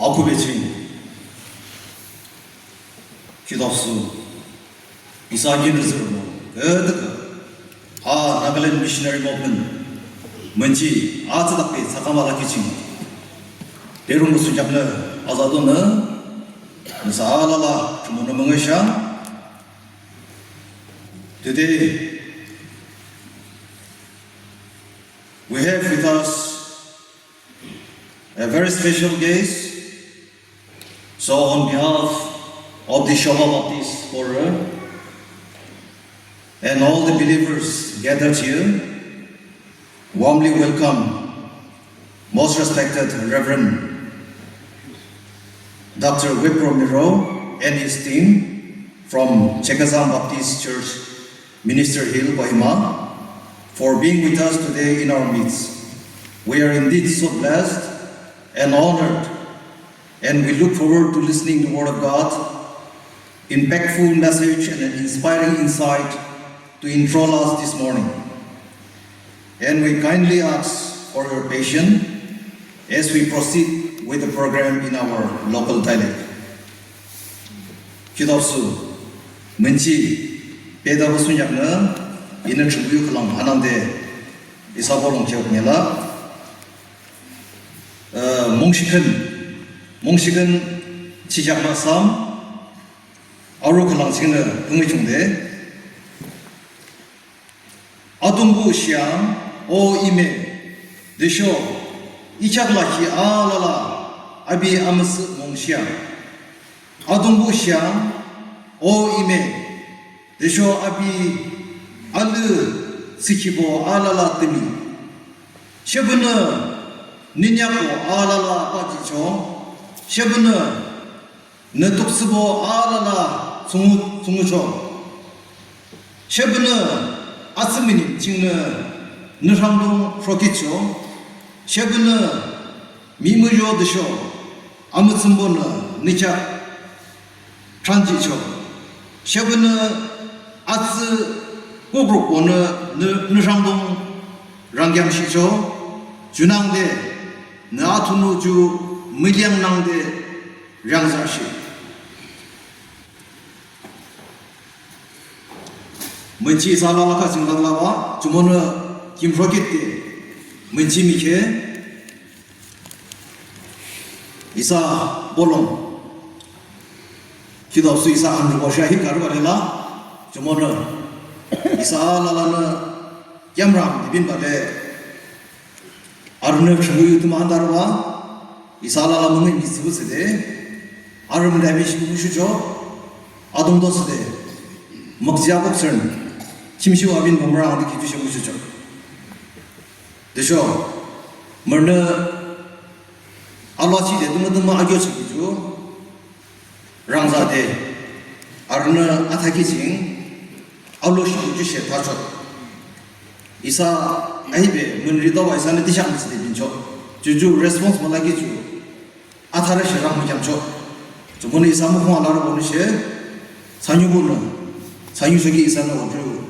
아쿠베친 기도수 이사기르즈르모 그드그 나갈랜드 미셔너리 모브먼트 먼지 아츠닥베 사카마라키친 대롱 무슨 잡는 아자도는 사라라 주문을 먹으셔. Today we have with us a very special guest. So on behalf of the Shoba Baptist Forum and all the believers gathered here, warmly welcome most respected Reverend Dr. Wipro Miro and his team from Chekazam Baptist Church, Minister Hill, Kohima, for being with us today in our midst. We are indeed so blessed and honored, and we look forward to listening to the Word of God, impactful message and an inspiring insight to enthrall us this morning. And we kindly ask for your patience as we proceed with the program in our local dialect. 기도수 먼지 배다고 순약는 이는 중부유 그랑 하나인데 이사보롱 기억내라. 몽식은 지작마삼 아로 그랑 지금은 흥의 중대 아동부 시양 오 이메 드쇼 이착라키 아라라 아비 아무스 몽시양 아동부 시양 오 이메 드쇼 아비 알르 시키보 아라라 뜨미 셰브는 니냐고 아라라 빠지죠 셰브는 너톡스보 아라라 송우죠 셰브는 아스미님 찍는 너상동 프로겠죠 셰브는 미무조 드쇼 아무튼보는 니자 트란지죠 셰브는 아스 꼬그룹보는 너상동 랑겸시죠 준항대 나투누주 밀량낭대 량사시 먼지 살라라카 증강라와 주모는 김프로켓대 먼지 미케 이사 볼롱 기도수 이사 안르고샤 히카르바레라 주모는 이사 라라는 얌람 비빈바데 아르네 중국유도만 한다로와 이사라라 먹는 미스부스데 아르면 데미시 무슈죠 아동도스데 먹지아복선 김시와빈 범라한테 기주시 무슈죠 되죠 머르 알라치데 드무드무 아교치기죠 랑자데 아르네 아타키징 알로시 무주시에 다죠 이사 아이베 문리도와 이사는 디샹스데 빈죠 주주 레스폰스 몰라기주 아타르 시랑 무잠죠 저번에 이사 무공 알아로 보는 시 산유부는 산유석이 이사는 어주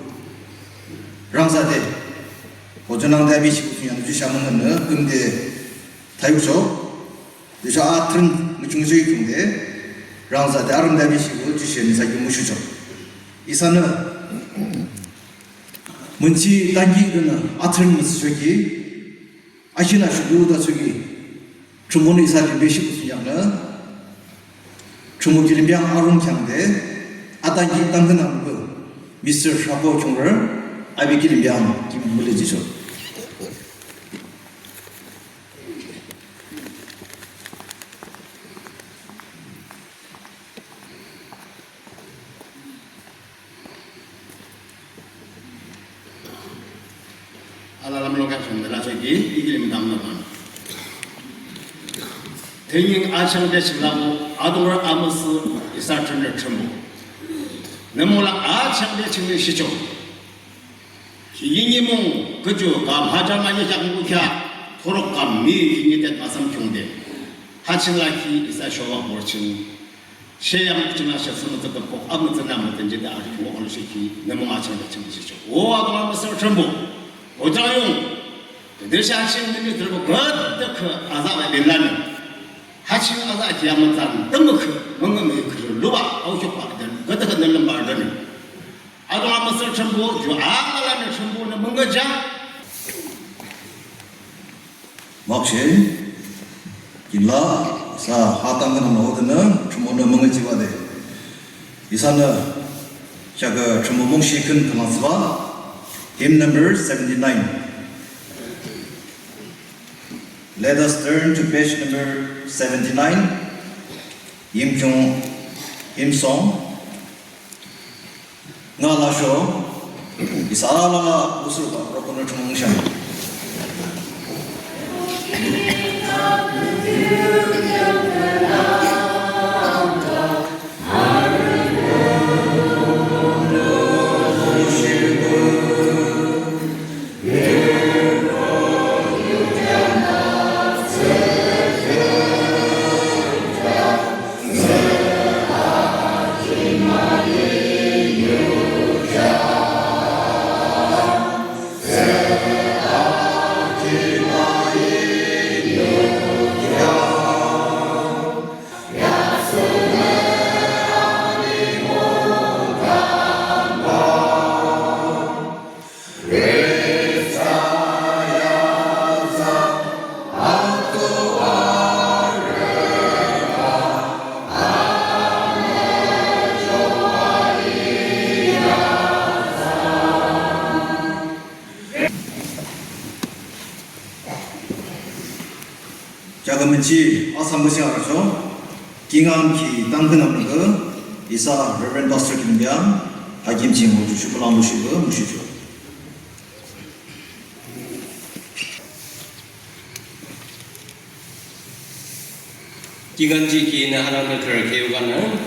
랑사데 고전랑 대비시고 그냥 주샤문은 근데 다유죠 그래서 아튼 중수의 중대 랑사데 아름 대비시고 주시는 이사 유무슈죠 이사는 먼지 단기는 아틀 무스적이 아시나 슈루다 저기 주문의 이사를 몇십 수냐는 주무기는 명 아롱향대 아단기 땅근한 그 미스터 샤보 총을 아비기는 명 김물레지죠 대잉 아창대 칠라고 아동을 아무스 이사트를 첨부 너무나 아창대 칠리 시죠 이님은 그저 가파자만이 장국이야 토록감 미기니대 가슴 경대 하칠라키 이사쇼와 모르친 셰양 지나셔서는 듣고 아무튼 남든지 아주 오늘 시키 너무 아창대 칠리 시죠 오 아동 아무스 첨부 오자용 대시 하시는 분이 들고 그때 그 아사와 밀라는 하칭 아가 기야만산 너무크 뭔가의 그 루바 아우쇼파거든 그때가 늘는 말더니 아동아 맛을 전부 주 아가라는 전부는 뭔가자 막시 길라 사 하당근 나오드는 주모는 멍지바데 이사는 자가 주모몽시 큰 그만스바 hymn number 79. Let us turn to page number 79, hymn song. Nga lasho, isala usul ba, rokono chumungshan. 자그면지 아삼것이 알아죠? 깅암키 땅근없는 거 이사 레버런 파스터 김대한 아김지 모두 슈플랑 무시고 무시죠. 기간지 기는 하나님을 그를 개우가는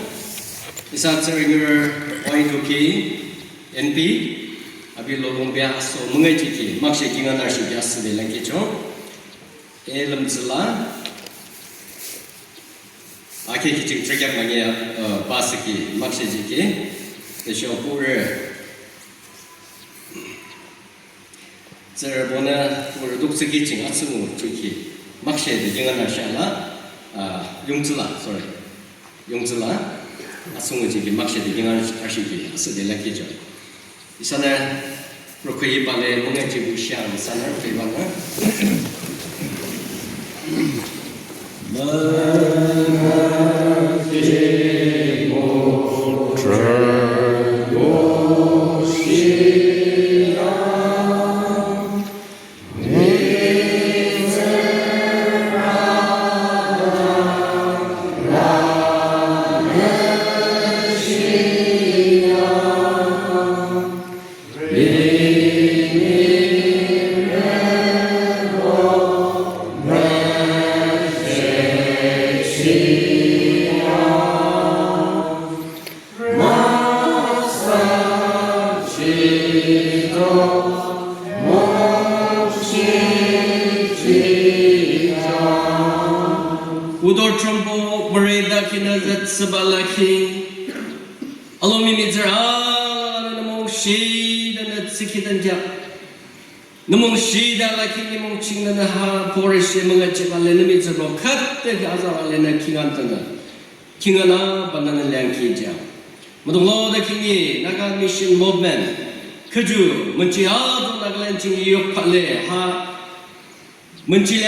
이사 저리를 와이도키 NP 아빌로롱비아 소 멍해지기 막시 기간 날씨 비아스데 랭키죠. 엘름슬라 아케 기증 트랙 많이 바스기 막시지기 대쇼 부르 저번에 부르 독스기 증 아스무 트키 막시에 기간 날씨라 용질라 sorry 용질라 아스무 지기 막시에 기간 날씨기 아스데 랭키죠. 이사네 로크이 발레 멍해지고 시안 사나 페이바나 Udor trombo mereda kinazat sebalaki alomi mizra namong shi dan sikitan ja namong shi da laki namong chingna ha porish mengaji bale nami zro khatte azar ale na kingantana kingana banana langki ja modolo da kingi naga mission movement kaju menci ado nagalan chingi yok pale ha menci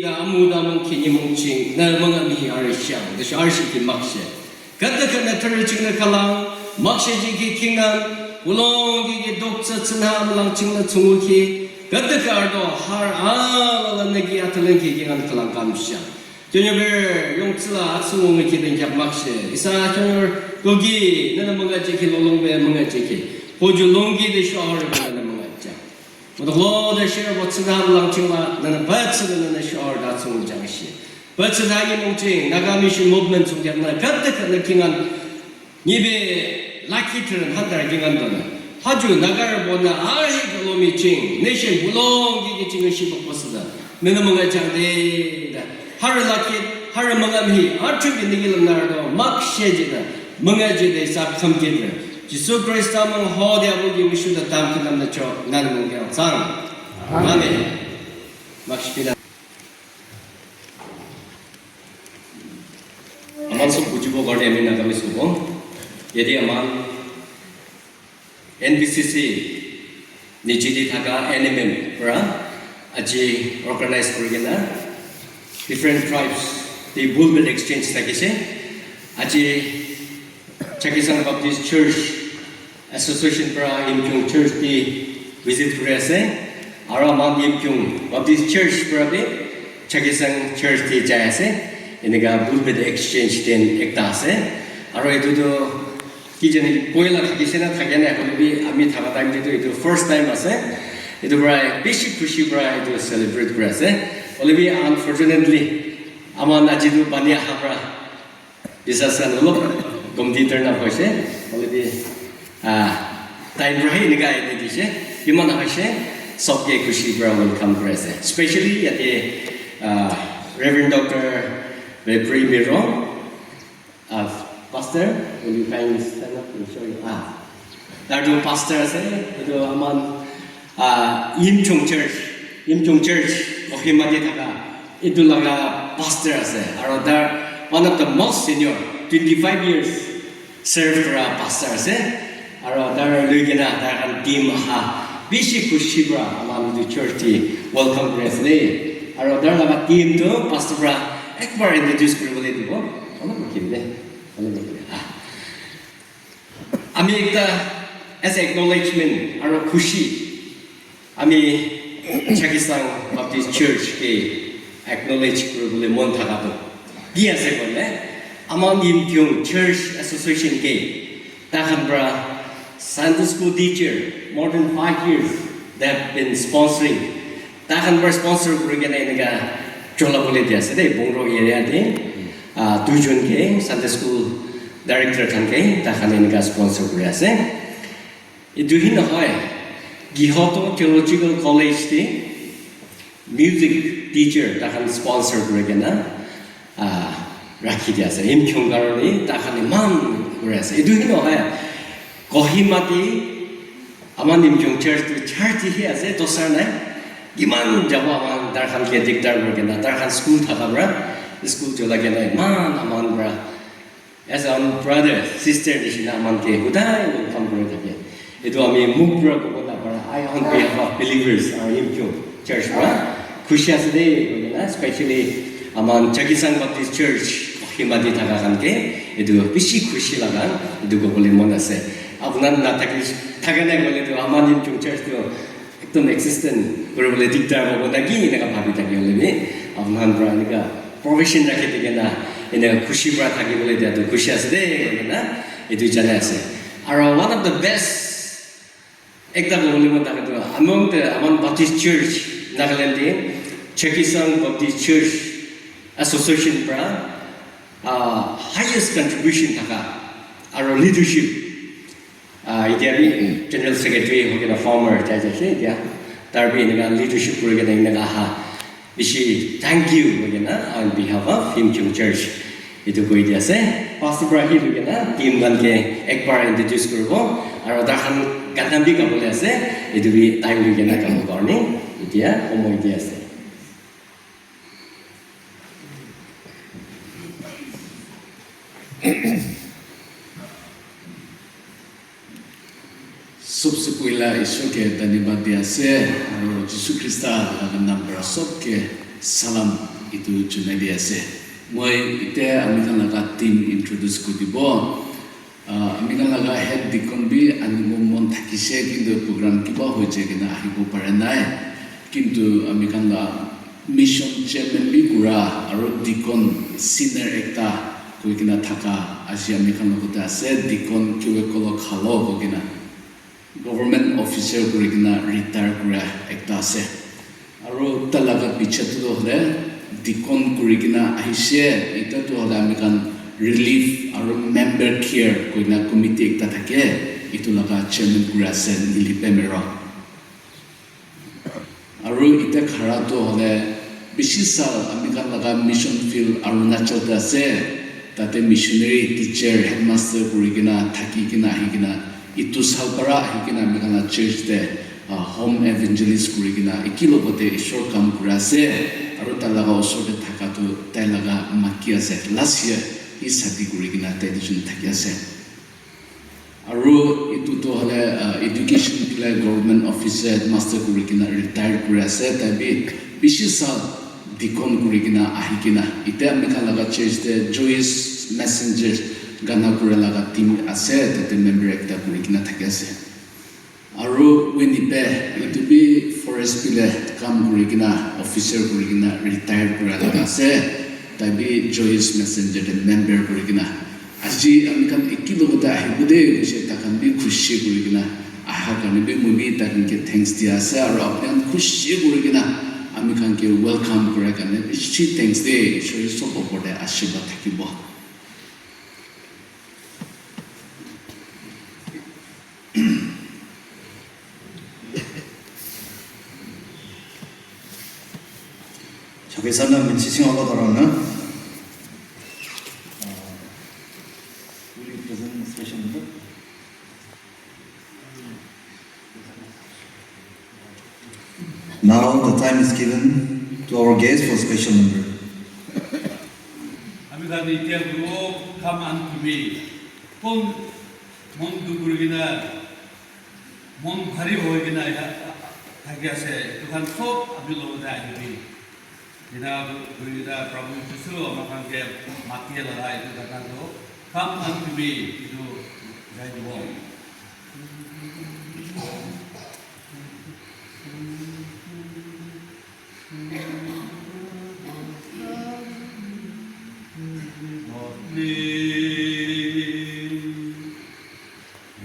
다 아무다 멍키니 멍칭 나 멍아미 아르샹 다시 아르시기 막셰 가다가 나트를 찍는 칼랑 막셰지기 킹난 울롱기기 독자 츠나함랑 찍는 중우키 가다가 알도 하르아 나기 아틀랭기 기간 칼랑 감샤 저녁에 용츠라 아스몽이 기된 잡 막셰 이사 저녁 거기 나는 멍아지기 롱롱베 멍아지기 보주 롱기 대쇼 아르베나 모두 로데 시어 버츠나 랑칭마 나는 바츠는 나는 시어 다츠 장시 바츠다기 몽칭 나가미시 무브먼트 중장나 가득한 느낌한 니베 라키트는 한달 기간도는 하주 나가를 보나 아이 글로미칭 내신 불롱기기 칭을 시복버스다 너는 뭔가 장대다 하루 라키 하루 뭔가미 아트비 니길은 나라도 막 셰지다 뭔가지대 싹 섬기들 지수 그리스도는 호대하고 위슈다 담기 남자죠 나는 뭔가 상 아멘 막시피다 also bujibo garde ami nagami subo yedi aman NBCC nijidi thaga NMM pra aji organize korigena different tribes the Bulbul exchange thakise aji Chakisang Baptist Church Association pra Imkyung Church di visit kore ase aro aman Imkyung Baptist Church pra be Chakisang Church di jai ase enega Bulbul exchange den ekta ase aro etu do ki jani poila thakisena thakena ekolobi ami thaka time to etu first time ase etu pra beshi khushi pra etu celebrate kore ase olebi unfortunately aman aji do bania habra disaster olop gomdi turn up hoise olebi time rahi nigai ne dise iman hoise sobke khushi pra welcome kore ase especially yate Reverend Dr. Vepri Miro pastor will you kindly stand up and show you Dardo pastor ase etu aman Imkyung Church Kohimati thaka etu laga pastor ase aro dar one of the most senior 25 years served ra pastor ase aro dar luigena dar kan team bishi khushi bra aman the church welcome grace day aro dar laga team to pastor bra ekbar introduce koribole dibo ono kibde ami ekta as acknowledgement aro khushi ami Chakisang Baptist Church ke acknowledge koribole mon thaka to gi ase bole aman Imkyung Church Association ke takhan bra Sunday school teacher more than 5 years they have been sponsoring takhan bra sponsor korigena enega chola bole dia ase de bongro area de dujon ke Sunday school director kan ke takhan enega sponsor kore ase etu hi nohoy Gihoto Theological College di music teacher takhan sponsor korigena rakhi dia ase Imkyung garoni takhan man kore ase etu hi nohoy Kohimati aman Imkyung Church to church hi ase dosar nai giman jabo aman darkhan ke diktar korigena darkhan school thaka bra school jola gena man aman bra as a brother sister nishina aman ke hudai welcome kore thake etu ami mukra kobola bara I on behalf of believers are Imkyung Church bra khushi ase de korigena especially aman Chakisang Baptist Church Kohimati thaka kan ke etu bishi khushi laga etu kobole mon ase apunan na thakane gole to aman Imkyung Church to ekdom existent koribole diktar hobo naki eneka bhabi thaki hole ni apunan bra eneka profession rakhe digena eneka khushi bra thakibole dia to khushi ase de korigena etu jana ase aro one of the best ekta kobole mon thake to among the aman Baptist Church Nagaland de Chakisang Baptist Church Association bra highest contribution thaka aro leadership ideally general secretary hokena former judge ase dia tarbi enega leadership korigena enega bishi thank you hokena on behalf of Imkyung Church etu koi dia ase pastor brahi hokena team gan ke ekbar introduce koribo aro dakhan ganambi kabole ase etu bi time hokena kam korne etia omoi dia ase सबसे पहला ईश्वर के धन्यवाद दिया से और यीशु ख्रिस्ता का नाम पर सबके सलाम इतु चुने दिया से मैं इते अमेरिकन लगा टीम इंट्रोड्यूस कर दिबो अमेरिकन लगा हेड डिकन भी अनिमो मन थाकी से किंतु प्रोग्राम किबा हो जे कि ना आहिबो पारे नाय किंतु अमेरिकन ला मिशन चेयरमैन भी गुरा और डिकन सीनियर एकता कोई किना थाका आसी अमेरिकन लगते आसे डिकन किवे कलो खालो हो किना government officer kurigina retire kura ekta ase aro talaga piche to hole dikon kurigina ahise eta to hole amikan relief aro member care koina committee ekta thake itu laga chairman kura ase Nilipe Mero aro ita khara to hole bishi sal amikan laga mission field Arunachal ta ase tate missionary teacher headmaster kurigina thaki kina ahigina itu salpara hikina amikana church de home evangelist kurigina ikilobote ishor kam kurase aro talaga osor de thaka to tailaga maki ase last year isati kurigina tradition thaki ase aru itu to hale education kila government officer master kurigina retire kuri ase tabi bishisa dikon kurigina ahikina ite amikha laga church de Joyce Messenger gana kura laga team ase tate member ekta kurigina thaki ase aru Winnipeg itu bi forest pile kam kurigina officer kurigina retire kura laga ase tabi Joyce Messenger de member kurigina aji amikhan ekilogota ahibude se takan bi khushi kurigina aha karne bi mumi takan ke thanks dia ase aru apnan khushi kurigina amikhan ke welcome kura karne bishi thanks de shoi sob opore ashirwad thakibo 저기 사람은 지칭하고 돌아오나? Now the time is given to our guest for special number. Amikhan itiang guru come unto me. Pun mon gurugina mon bhari hoigina thagya se tuhan sob amilo da hibi. Dina gurugina Prabhu Jisu amakan ke mati lalai itu kata tu come unto me itu jai bo.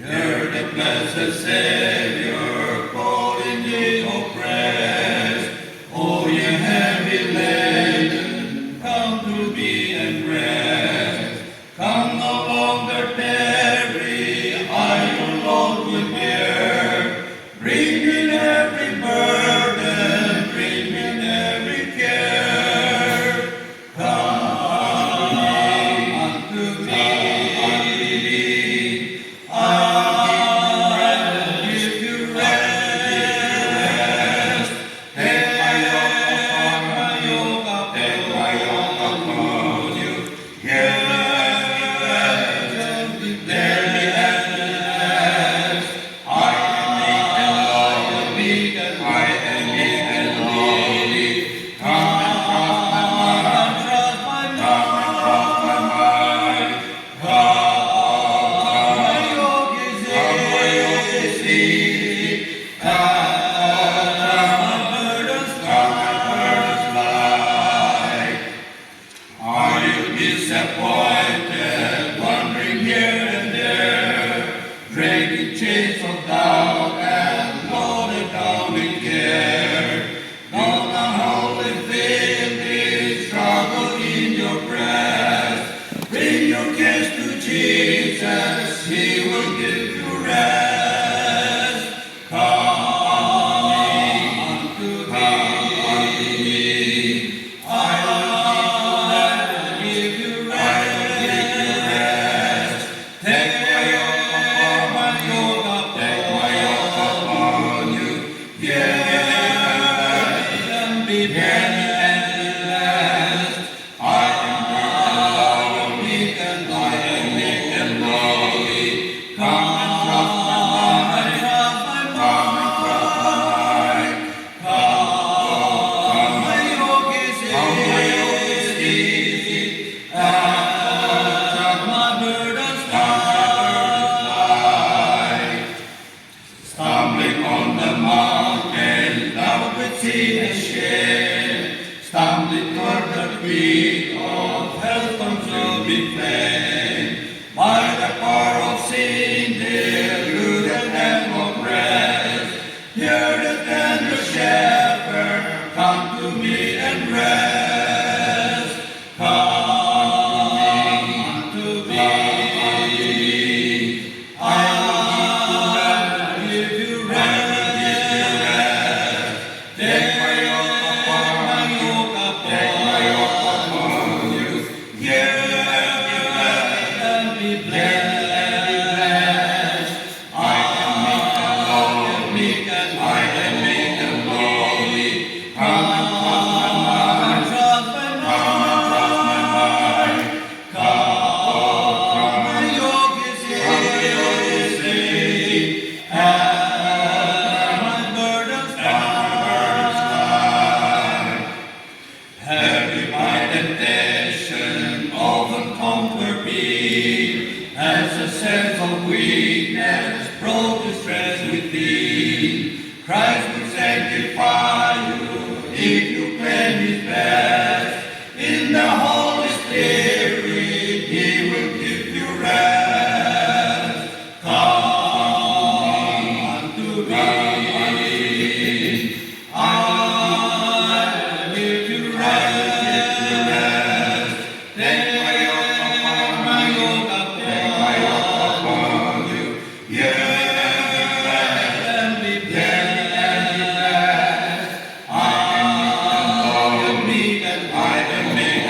Hear the blessed Savior calling ye oppressed. O ye heavy laden, come to me and rest. Come no longer tarry, I your Lord will bear. Bring in every burden, bring in every care. Come unto me. Disappointed, wandering here and there, dragging chains of doubt and loaded down with care. Don't know how they feel this struggle in your breast. Bring your case to Jesus, He will give you rest. Come unto me. Stumbling on the mountain, thou with sin and shame, stumbling toward the peak of hell's consuming flame. By the power of sin, deluded and oppressed, hear the tender shepherd, come to me and rest. Come unto me. Take my yoke upon you. Yeah. as a sense of weakness, broke distress within. Christ will sanctify you if you claim His best. In the Holy Spirit, He will give you rest. Come unto me. I will give you rest. Take my yoke upon you. Yes, and be blessed. I am meek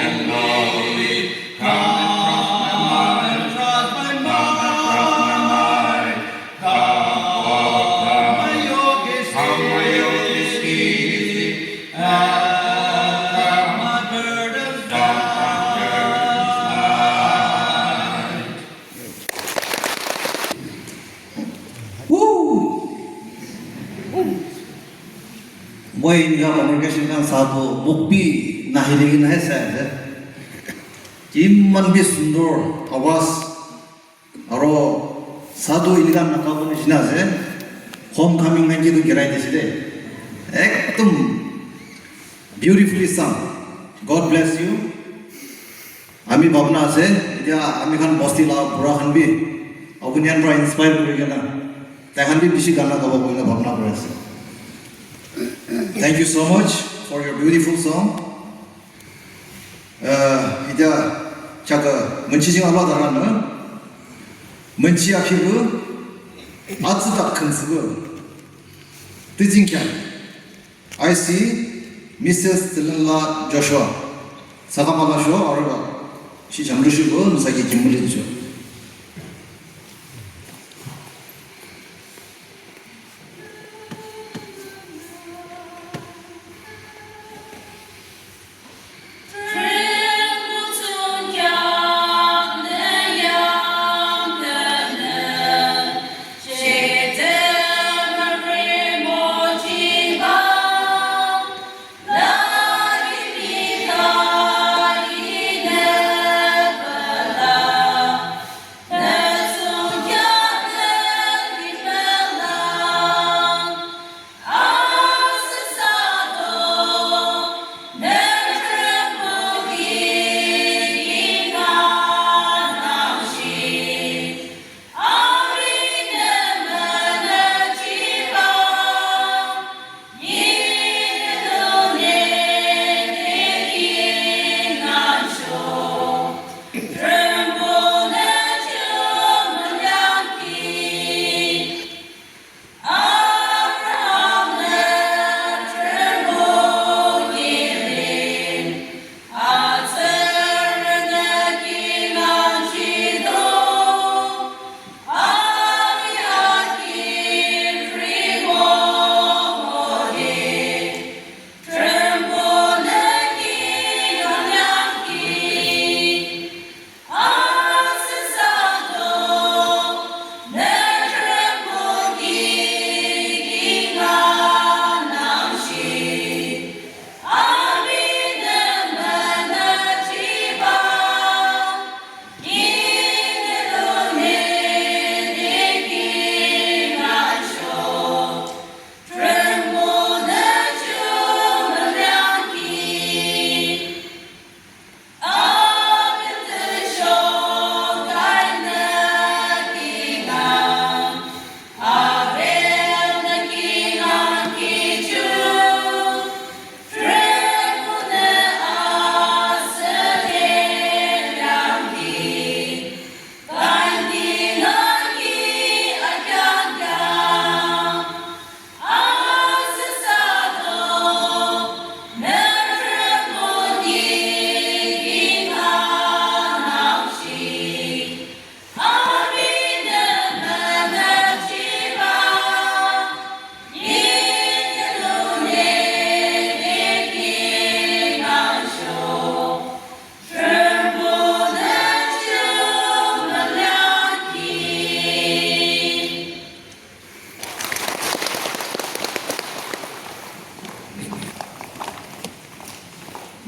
and lowly. Come and trust my mind. Come, my yoke is easy, and my burden's light. Moi inga congregation kan sabu mukbi nahilegin hai sa imman bi sundor awas aro sadu ilgan nakabun jina je homecoming nang jidu girai deside ekdom beautifully sung. God bless you. Ami bhabna ase এতিয়া আমি খান বস্তি লা বুঢ়া খান B আপুনিয়ান পৰা inspire কৰি কেনা তাহান B বেছি গান গাব বুলি ভাবনা কৰি আছে. Thank you so much for your beautiful song. Ida jaga mencicing Allah darana, menci akhirnya, adzak kensuga, tijingkan. I see Mrs. Tilala Joshua, sakamala show orga, si jamrushigo nusagi kimulitjo.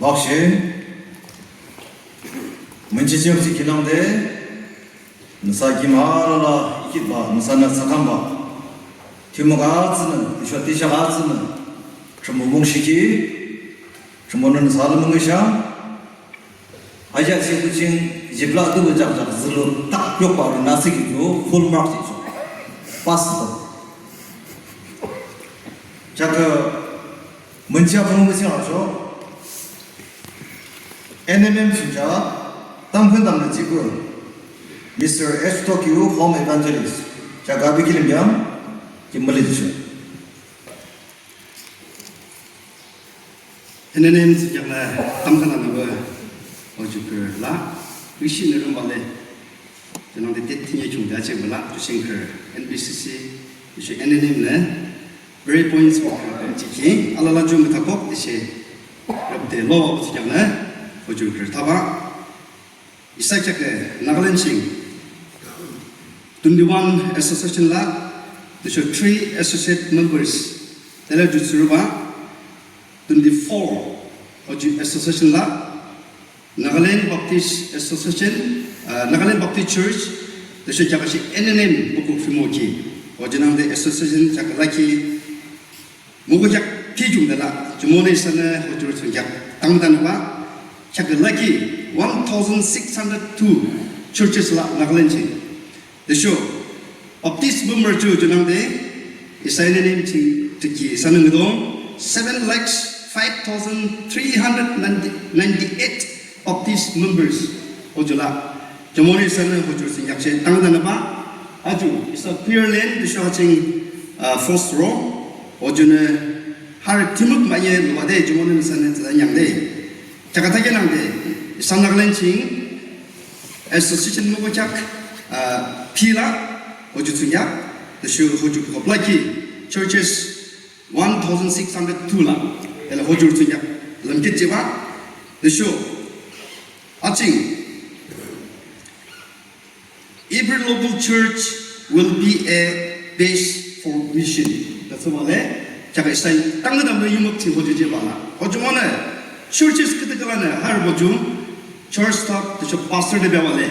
박씨 문치지역지 기능대 nasa gimarala ikitba nasa na sakamba timugats는 isha tisha가ts는 chumungshiki chumo는 살문의샤 아자시 부친 집라도 버작작 zlo tak yoparu nasigijo full marks ijo pass 자그 문자 보는 것이 아죠 NMM 신자 땅편 담는 지금 Mr. Estokyu Home Evangelist 자 가비길면 김물리죠 NNM sejaklah tamkan nama ojuker lah usin orang balai jangan detiknya cuma aja balak tu singker NBCC usin NNM lah very points ciki ala laju metakok isi rabde law sejaklah ojuker taba isak cakap Nagaland sing 21 association lah there are 3 associate members dalam juruba 24 Oju Association lah Nagaland Baptist Association Nagaland Baptist Church Desa jaga si NNM buku fimoki Ojenang de Association jaga lagi Mugo jak tijung dala Jumone sana Oju jak tangdan ba jaga lagi 1602 churches lah Nagaland sing Desa Baptist Bumerju jenang de Isa NNM sing tiki sana ngedong 7,5,398 Baptist members Ojula Jamoni sana Ojul sing yakse tangdan ba aju isa clear lane the shouting first row Ojuna har timuk maye luade Jamoni sana yang de jakatage nang de sanaglen sing association mo jak pila Ojul sing yak the show Ojul koplaki churches 1,602 lah. Kalau hujur tu yak lemkit je ba, the show. Acing, every local church will be a base for mission. That's why jaga isai tangga dalam yumuk sih hujur je ba lah. Hujur mana? Churches kita kalana har hujur church staff, the show pastor de bewale.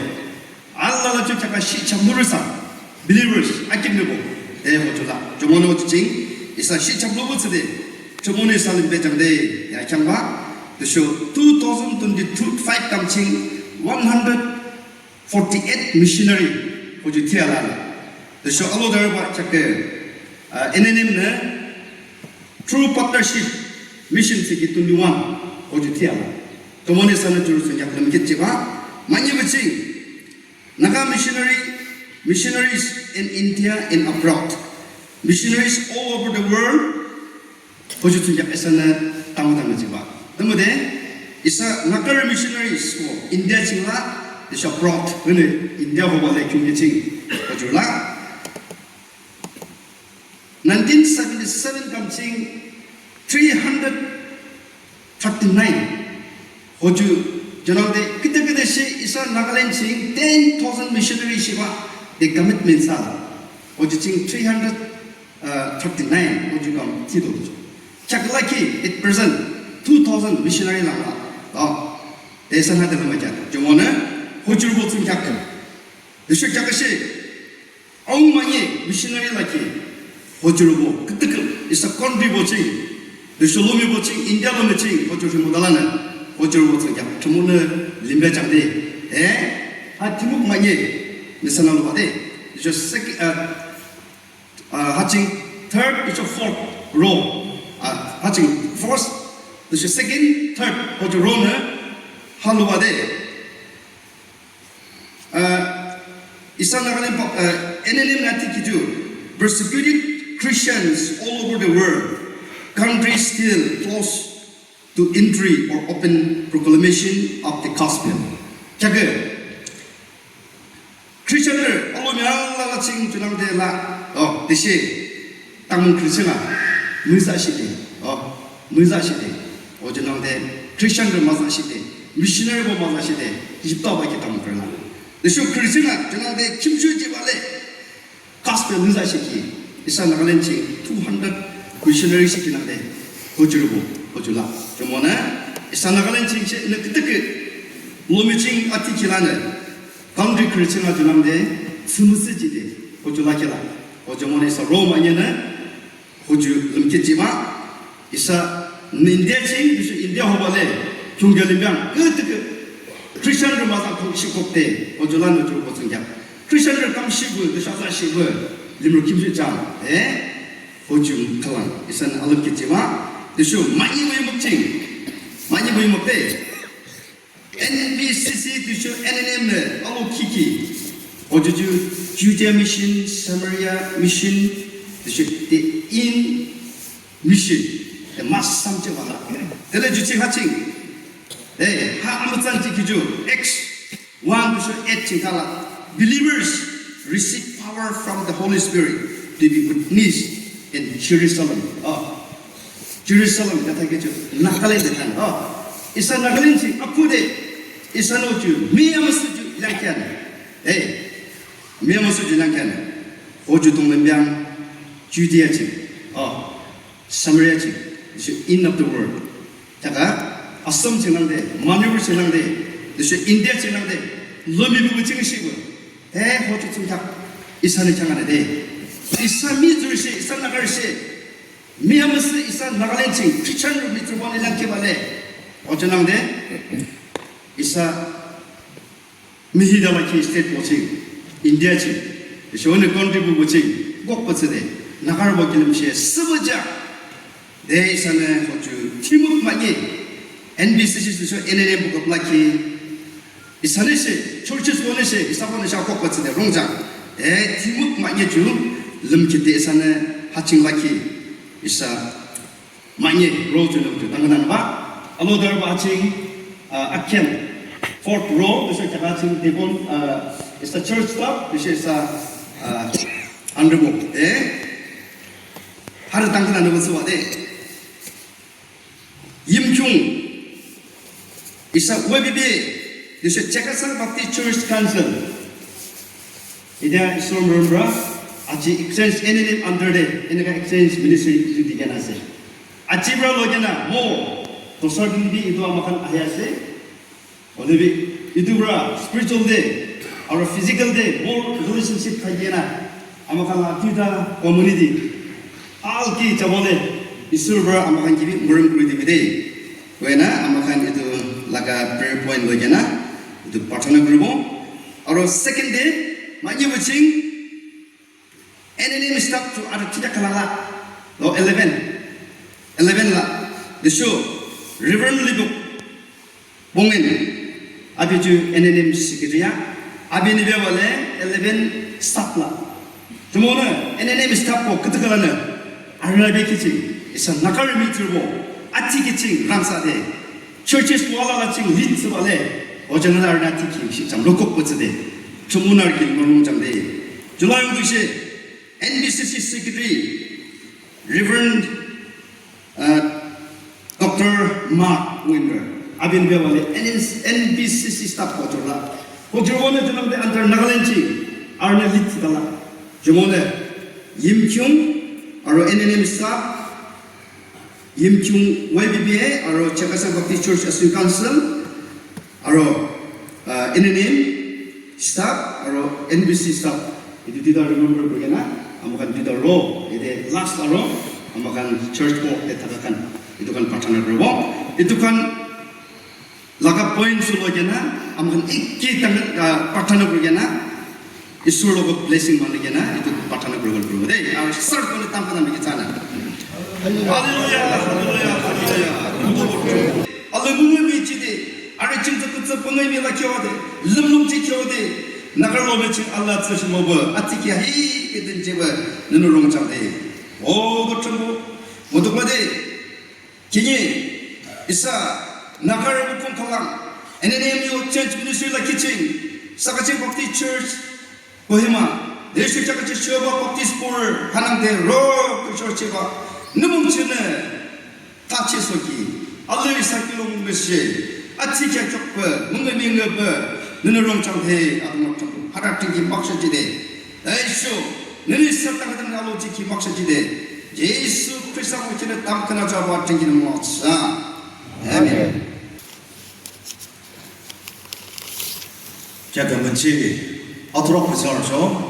Allah lah jaga si camursa believers akin nebo. Hujur lah. Jumana hujur cing. Isa 시참 로봇스데 저번에 살린 배정데 야창바 the show 2022 5 감칭 148 missionary 오주 티알라 the show allo dar바 착게 NNM ne true partnership mission sigi 21 오주 티알라 저번에 살린 줄을 약간 겠지바 많이 붙이 나가 missionaries in India and abroad missionaries all over the world hoju tunjak esana tamu-tamu jiwa temode isa nakar missionaries for India chingla is abroad ngene India hobale kyungge ching hoju la 1977 kamching 339 hoju janode kite shi isa Nagaland ching 10,000 missionaries shiwa the commitment sa hoju ching 339 Ojugam Tido. Chakalaki it present 2,000 missionary lama. Desa na dalam aja. Jomona hujur botsum jakam. Desa jakashi ang manye missionary lagi hujur bo ketek isa contributing. Desa lomi botsing India lomi botsing hujur modalana hujur botsum jak. Jomona limba jamde. Hatimuk manye misana lo ade. Desa hatching third is a fourth row. Hatching first, this is second, third. What you row na? Halubade. Isang Nagaland NNM nati kiju persecuted Christians all over the world. Countries still close to entry or open proclamation of the gospel. Jaga. Christianer, Allah Allah cing junam de la. Desi tamun Christiana, muza sih, muza sih. Junam de Christian bermasa sih, missionary bermasa sih. Jipta apa kita tamun kerana. Desi Christiana, junam de kimsu je balik. Gospel muza sih. Isa Nagaland cing 200 missionary sih junam de. Hujurlah. Cumana isa Nagaland cing nak kita ke lomi cing arti kilana. country Christian ajunamde smusjide ojulakela ojomone Rome anyana hoju limkejima isa nindechi bisu India hobale kyunggelimbyang ke Christian rumasa shikokte ojulan oju bosungya Christian kam shibu de shasa shibu limru kimse jam hoju kalan isan alimkejima disu mani boy mokte NBCC disu NNM alo kiki ojuju Judea mission Samaria mission disu the in mission the mass samje wala tele juchi haching ha amutsan tikiju X 1 disu 8 chingala believers receive power from the Holy Spirit to be witness in Jerusalem Jerusalem kata keju nakale dekan isa nakalin si akude isa noju miyamasuju langkian miyamasuju langkian oju tonglembyang Judea chi Samaria chi is in of the world jaga Assam chenangde Manipur chenangde is India chenangde lomi bubu chingsibu hoju chungtak isane changane de isa mizurse isa nagarse Miyamasu isa nagalenching Christian mitrubone langke bale ojanangde isa mihidalaki state boching India chi shone country bu boching gokpotsede nagar bokilimshe sboja de isane hoju timuk magi NBCC so NNM bukoplaki isane se churches bone se isabone sha gokpotsede rongjang timuk magi ju limkite isane hachinglaki isa manye row to tanganan ba alo darba aching akem fourth row this is chaching devon is the church club this is undergo har tanganan no so ade yimchung isa webibe this is Chekasan Baptist Church Council ida islam rombra aji exchange NNM under the exchange ministry to the ganase aji bra logena mo to certain be itu amakan ayase olebi itu bra spiritual day or physical day more relationship thagena amakan atida community all ki chabole isur bra amakan gibi murum kuri de wena amakan itu laga prayer point logena itu partner grupo or second day maju waching NNM stop to ada tidak kalala lo 11 la the show Reverend Libuk Bongen abiju NNM sikiriya abini be wale 11 stop la tumona NNM stop ko katakalana arna be kichi isa nakari mitrbo ati kichi ramsa de churches wala la ching leads wale ojanala arna tiki shi jam lokok potsde tumunar ki ngom jam de July udushe NBCC Secretary, Reverend Dr. Mark Winder, Abin Bewale, NBCC staff Kotola, Kotorone Janamde under Nagalenchi, Arne Litala, Jamone, Yim Chung, our NNM staff, Yim Chung YBBA, our Chekasan Baptist Church Assembly Council, our NNM staff, our NBC staff. Itu tidak remember bagaimana? Amakan tidak row, ini last row, amakan church walk ditagakan. Itu kan partner row, itu kan laga point sulogena, amakan ikki tangan partner bagaimana? Isu logo blessing mana bagaimana? Itu partner row. Deh, our start boleh tampil dalam kita. Hallelujah, hallelujah, hallelujah. Allah mumi cide, ada cinta kuat pengai mila kiawade, lemlum kiawade. Nagarlo meching Allah tsashi moba atiki hi kedin jeba nunurong changde o gotumbo modokmade kini isa nagar bukum kalang NNM yo church ministry la kitching sakaching Baptist Church Kohima deshi chakachi shoba Baptist Pur hanangde ro church ba numum chene tachi soki Allah isakilong meshe atiki chokpa mungami ngaba 너는 정해 아동학교 하락적인 막셔지대 예수 너는 설탕하던 알로지기 막셔지대 예수 그리스도 모치는 땅크나 잡아 쟁기는 못사 아멘 제가 먼치 아토록 부서죠.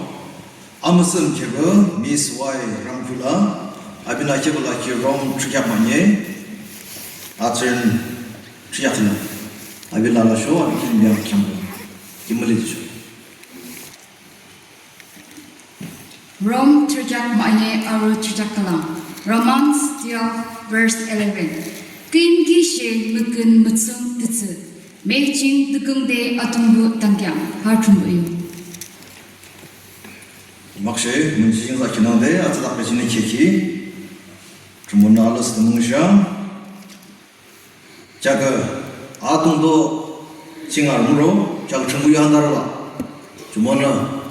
아무슨 개그 미스 와이 람쿨라 아비나 개그라 기롬 트갸마니 아튼 트야트나 아빌라라쇼 아비키미야 캬모 김물리죠. Rome terjak maknanya aru terjak kalang. Romans 12 verse 11. Kim kishe mukun mutsung tutsu. Meching tukungde atumbu tangyam hartumbuyo. 막시 문지인사 기능대 아트다 배치는 케키 주문나 알러스 등샤 자그 아동도 징알무로 자그 정부에 한다라 주문나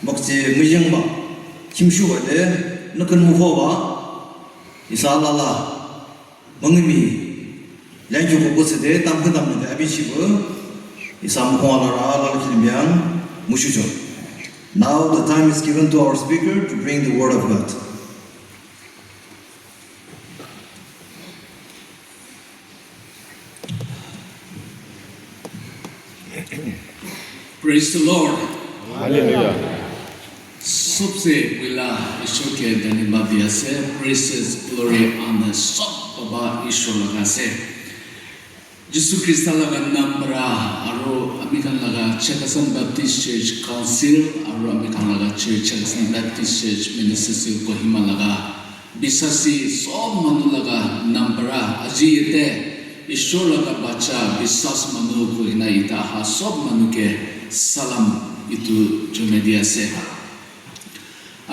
먹지 무징마 힘슈가 돼 너큰 무호바 이사라라 멍미 랭주고 보스데 땅근담는데 아비치고 이사무공하라라 알라키면 무슈죠. Now the time is given to our speaker to bring the word of God. Praise the Lord. Hallelujah. सबसे पहला ईश्वर के धन्यवाद दिया से praises glory honor सब बाबा ईश्वर लगा से जिसु Crysta लगा नंबरा आरो American लगा चेकसन बैप्टिस्ट चर्च काउंसिल आरो अमेरिकन लगा church Chakhesang Baptist church ministry Kohima लगा बिसासी सब मनु लगा नंबरा अजी ये ईश्वर लगा बच्चा विश्वास मनु को इना इता हा सब मनु के सलाम इतु जो दिया से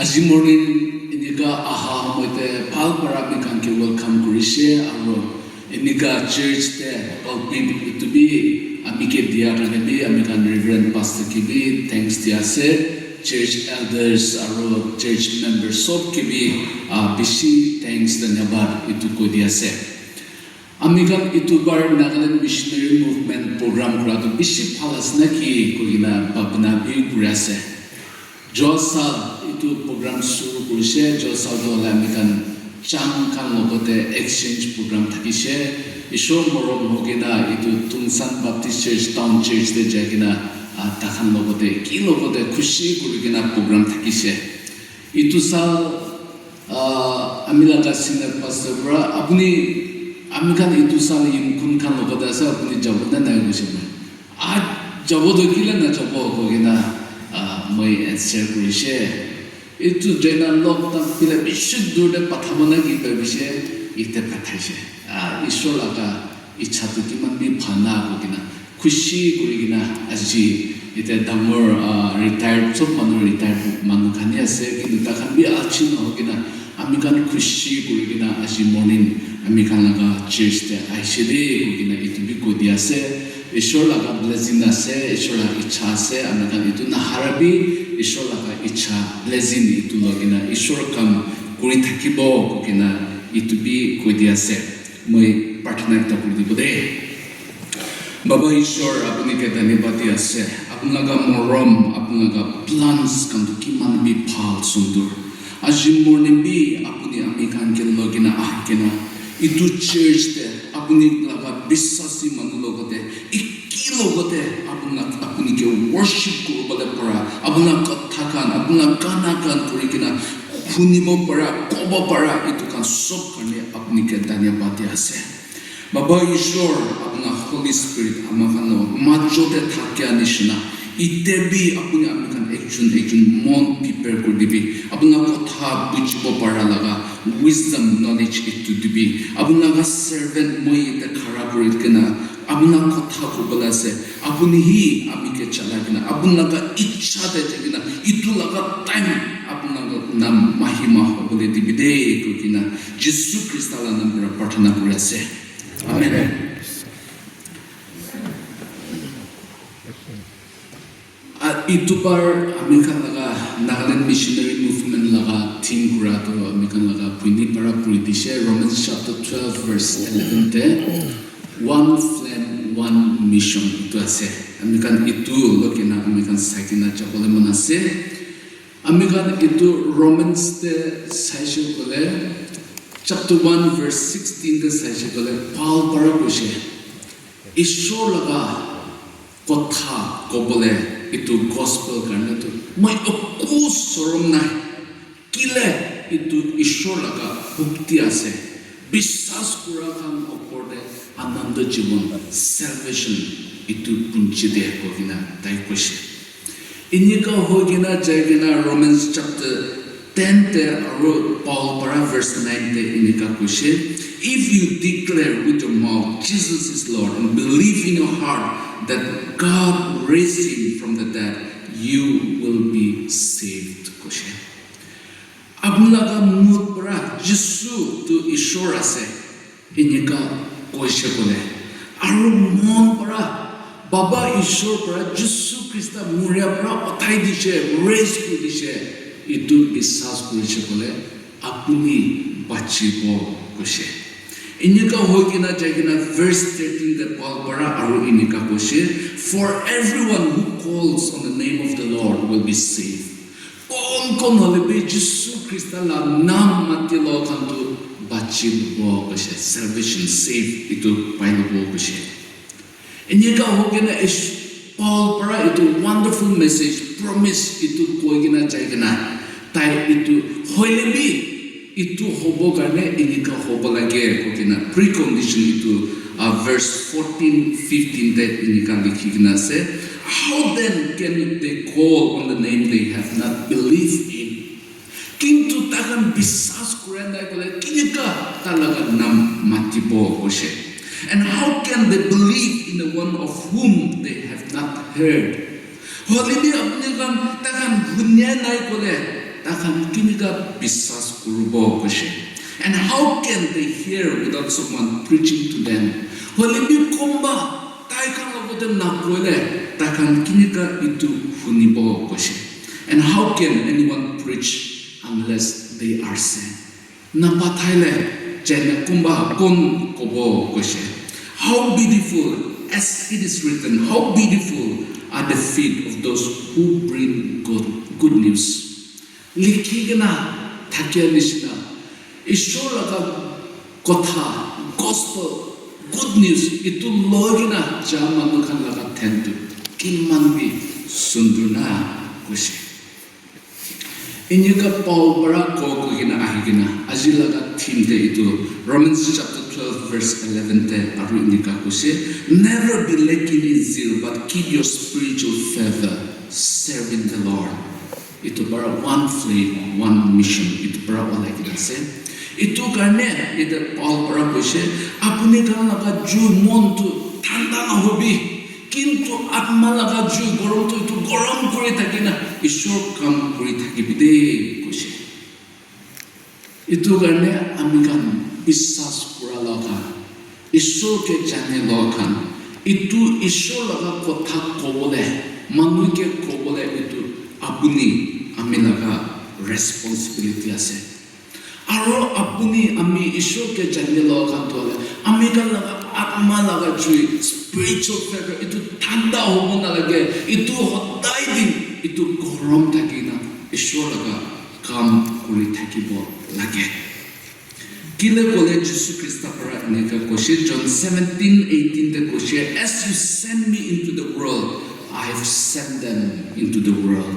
আজি মর্নিং ইনিকা আহা মইতে ভাল para bikan ke welcome kurishe aro inika church te pulpit to be amike dia ranebi amikan reverend pastor ki bi thanks dia se church elders aro church members sob ki bi bishi thanks dhanyabad itu ko dia se amikan itu bar Nagaland missionary movement program kura to bishi phalas na ki kogina babna bi kurase josal itu program शुरू কৰিছে জসাল দলে আমিকান চাং খান লগতে exchange programme থাকিছে ঈশ্বৰ মৰম হগিনা ইটো তুংসান বাপ্টিষ্ট search town search তে যাগিনা তাখান লগতে কি লগতে খুশি কৰিগিনা প্ৰগ্ৰাম থাকিছে ইটো সাল আমি লাগা সিনিয়ৰ পাস্టర్ পৰা আপুনি আমিকান ইটো সাল ইমকুন খান লগতে আছে আপুনি যাব না নাই কৈছে আজ যাব দকিলে না যাব হগিনা মই এনসাৰ কৰিছে itu jena lok tam pila bishud durde pathamana ki babise ite pathaise ishor laga ichha tu kiman bi phana ko kina khushi kurigina aji ite damor retired sob manu retired manu khani ase kintu ta khan bi achin ho kina ami kan khushi kurigina aji morning ami kan laga church te aishede ko kina itu bi ko dia se ishor laga blessing ase ishor laga ichha ase ami kan itu na harabi ishor laga ichha blessing itu logina ishor kam kuri thakibo kokina itu bi koi dia se moi prarthana ta kuri dibo de baba ishor apuni ke dhanyabad dia se apunaga morom apunaga plans kam to kiman bi phal sundur aji morning bi apuni ami kan ke logina ahkena itu church te apuni laga bisasi manu logote iki logote apuni ke worship korobale para apuna katha kan apuna gana kan kurikina khunibo para kobo para itu kan sob karne apuni ke dhanyabad dia ase baba ishor apuna holy spirit amakano majote thakya nishna itebi apuni amikan ekjun mon prepare koribi apuna kotha bujibo para laga wisdom knowledge itu dibi apuna ga servant moi ite khara korikena apuna kotha kobala ase apuni hi amike chalagina apuna ga ichha de jagina itu laga time apuna ga nam mahima hobole dibi de kokina jesu krista la nam prarthana kori ase amen itu par amikan laga Nagaland missionary movement laga theme kura to amikan laga puni para puritishe Romans chapter 12 verse 11 te one flame one mission itu ase amikan itu lokina amikan sakina chapole manase amikan itu Romans te saisho kole chapter 1 verse 16 te saisho kole Paul para koshe ishor laga kotha kobole itu gospel karne tu mai aku sorom nai kile itu ishor laga bhukti ase biswas kura kan opor de ananda jibon salvation itu punchi de kogina tai koshi inika hogina jagina Romans chapter 10 te aro Paul para verse 9 te inika koshi if you declare with your mouth Jesus is Lord and believe in your heart that God raised him from the dead you will be saved koshi ablaga mut para Jesu tu ishor ase inika koshi kole aro mon para Baba Ishor para Jesu Krista muria para othai dishe raise ku dishe itu biswas korise kole apuni bachibo koshe inika hoigina jagina verse 13 that Paul para aro inika koshe for everyone who calls on the name of the Lord will be saved kon holebe Jesu Krista la nam mati lo kantu bachibo koshe salvation save itu pailo koshe inika hogena Paul para itu wonderful message promise itu koigina jagina tai itu hoilebi itu hobo karne inika hobo lage kokina precondition itu verse 14 15 that inika likhigina se how then can they call on the name they have not believed in kintu takan biswas kurenda kole kinika talaga nam matibo koshe and how can they believe in the one of whom they have not heard holibi apne kan takan hunya nai kole takan kinika biswas kurubo koshe and how can they hear without someone preaching to them holibi komba tai kan lobote na kole takan kinika itu hunibo koshe and how can anyone preach unless they are sent na pathaile jena komba kon kobo koshe how beautiful as it is written how beautiful are the feet of those who bring good news likhigna thakia nishna ishora kotha gospel good news itu logina jama mukhan laga thentu kinman bi sunduna kushi inika Paul bara ko gina ahigina ajilaga theme te itu Romans chapter 12 verse 11 te aru inika kushi never be lacking in zeal but keep your spiritual fervor serving the Lord itu bara one flame one mission itu bara oleh kita se itu karena itu Paul bara kushi apuni kan laga ju mon tu thanda na hobi কিন্তু আত্মা লাগা জু গরম তো একটু গরম করে থাকে না ঈশ্বর কাম করে থাকি বিদে কইছে এতো কারণে আমি কান বিশ্বাস করা লাগা ঈশ্বরকে জানে লাগা এটু ঈশ্বর লাগা কথা কবলে মানুষকে কবলে এটু আপনি আমি লাগা রেসপন্সিবিলিটি আছে আৰু আপনি আমি ঈশ্বরকে জানে লাগা তো আমি কান লাগা আত্মা লাগা জুই spiritual fervor itu thanda hobo na lage itu hodai din itu gorom thaki na ishwar laga kam kuri thakibo lage kile kole Jesus Christ para neka koshe John 17:18 the koshe as you send me into the world I have sent them into the world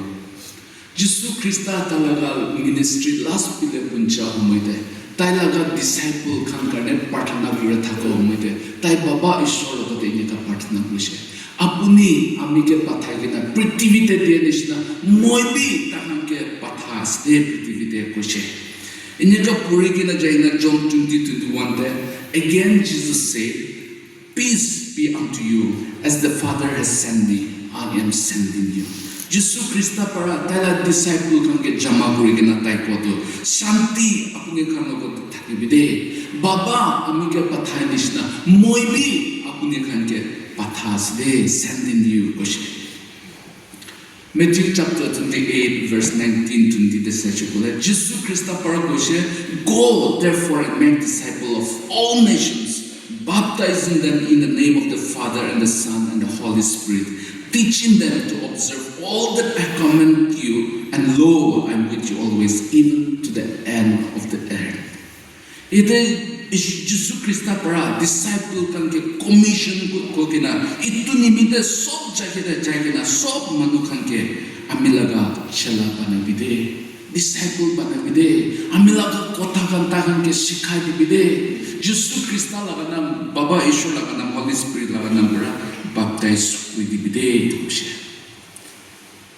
Jesus Christ talaga ministry last pile puncha homoide tai laga disciple khan karne parthana kure thako homoide tai baba ishwar logote nika parthana kurise apuni amike pathagina prithivite diye nishna moi bi tahanke pathas de prithivite koshe inika purigina jaina John 20:21 there again Jesus said peace be unto you as the Father has sent me I am sending you Jesus Christ para tala disciple kange jama kurigina tai koto shanti apuni kanogo thakibide baba amike pathai nishna moi bi apuni kange pathas de sending you koshe Matthew chapter 28 verse 19 20 the sechukole Jesus Christ para koshe go therefore and make disciple of all nations baptizing them in the name of the Father and the Son and the Holy Spirit teaching them to observe all that I command you, and lo, I am with you always, even to the end of the earth. Ite Jesus Christa para disciple kan ke commission ko kina itu nimite sob jagena sob manu kan ke amilaga chala panabide disciple panabide amilaga kotha kan tahan ke sikhai dibide Jesus Christa laga nam Baba Yeshua laga nam Holy Spirit laga nam para baptize with dibide tushe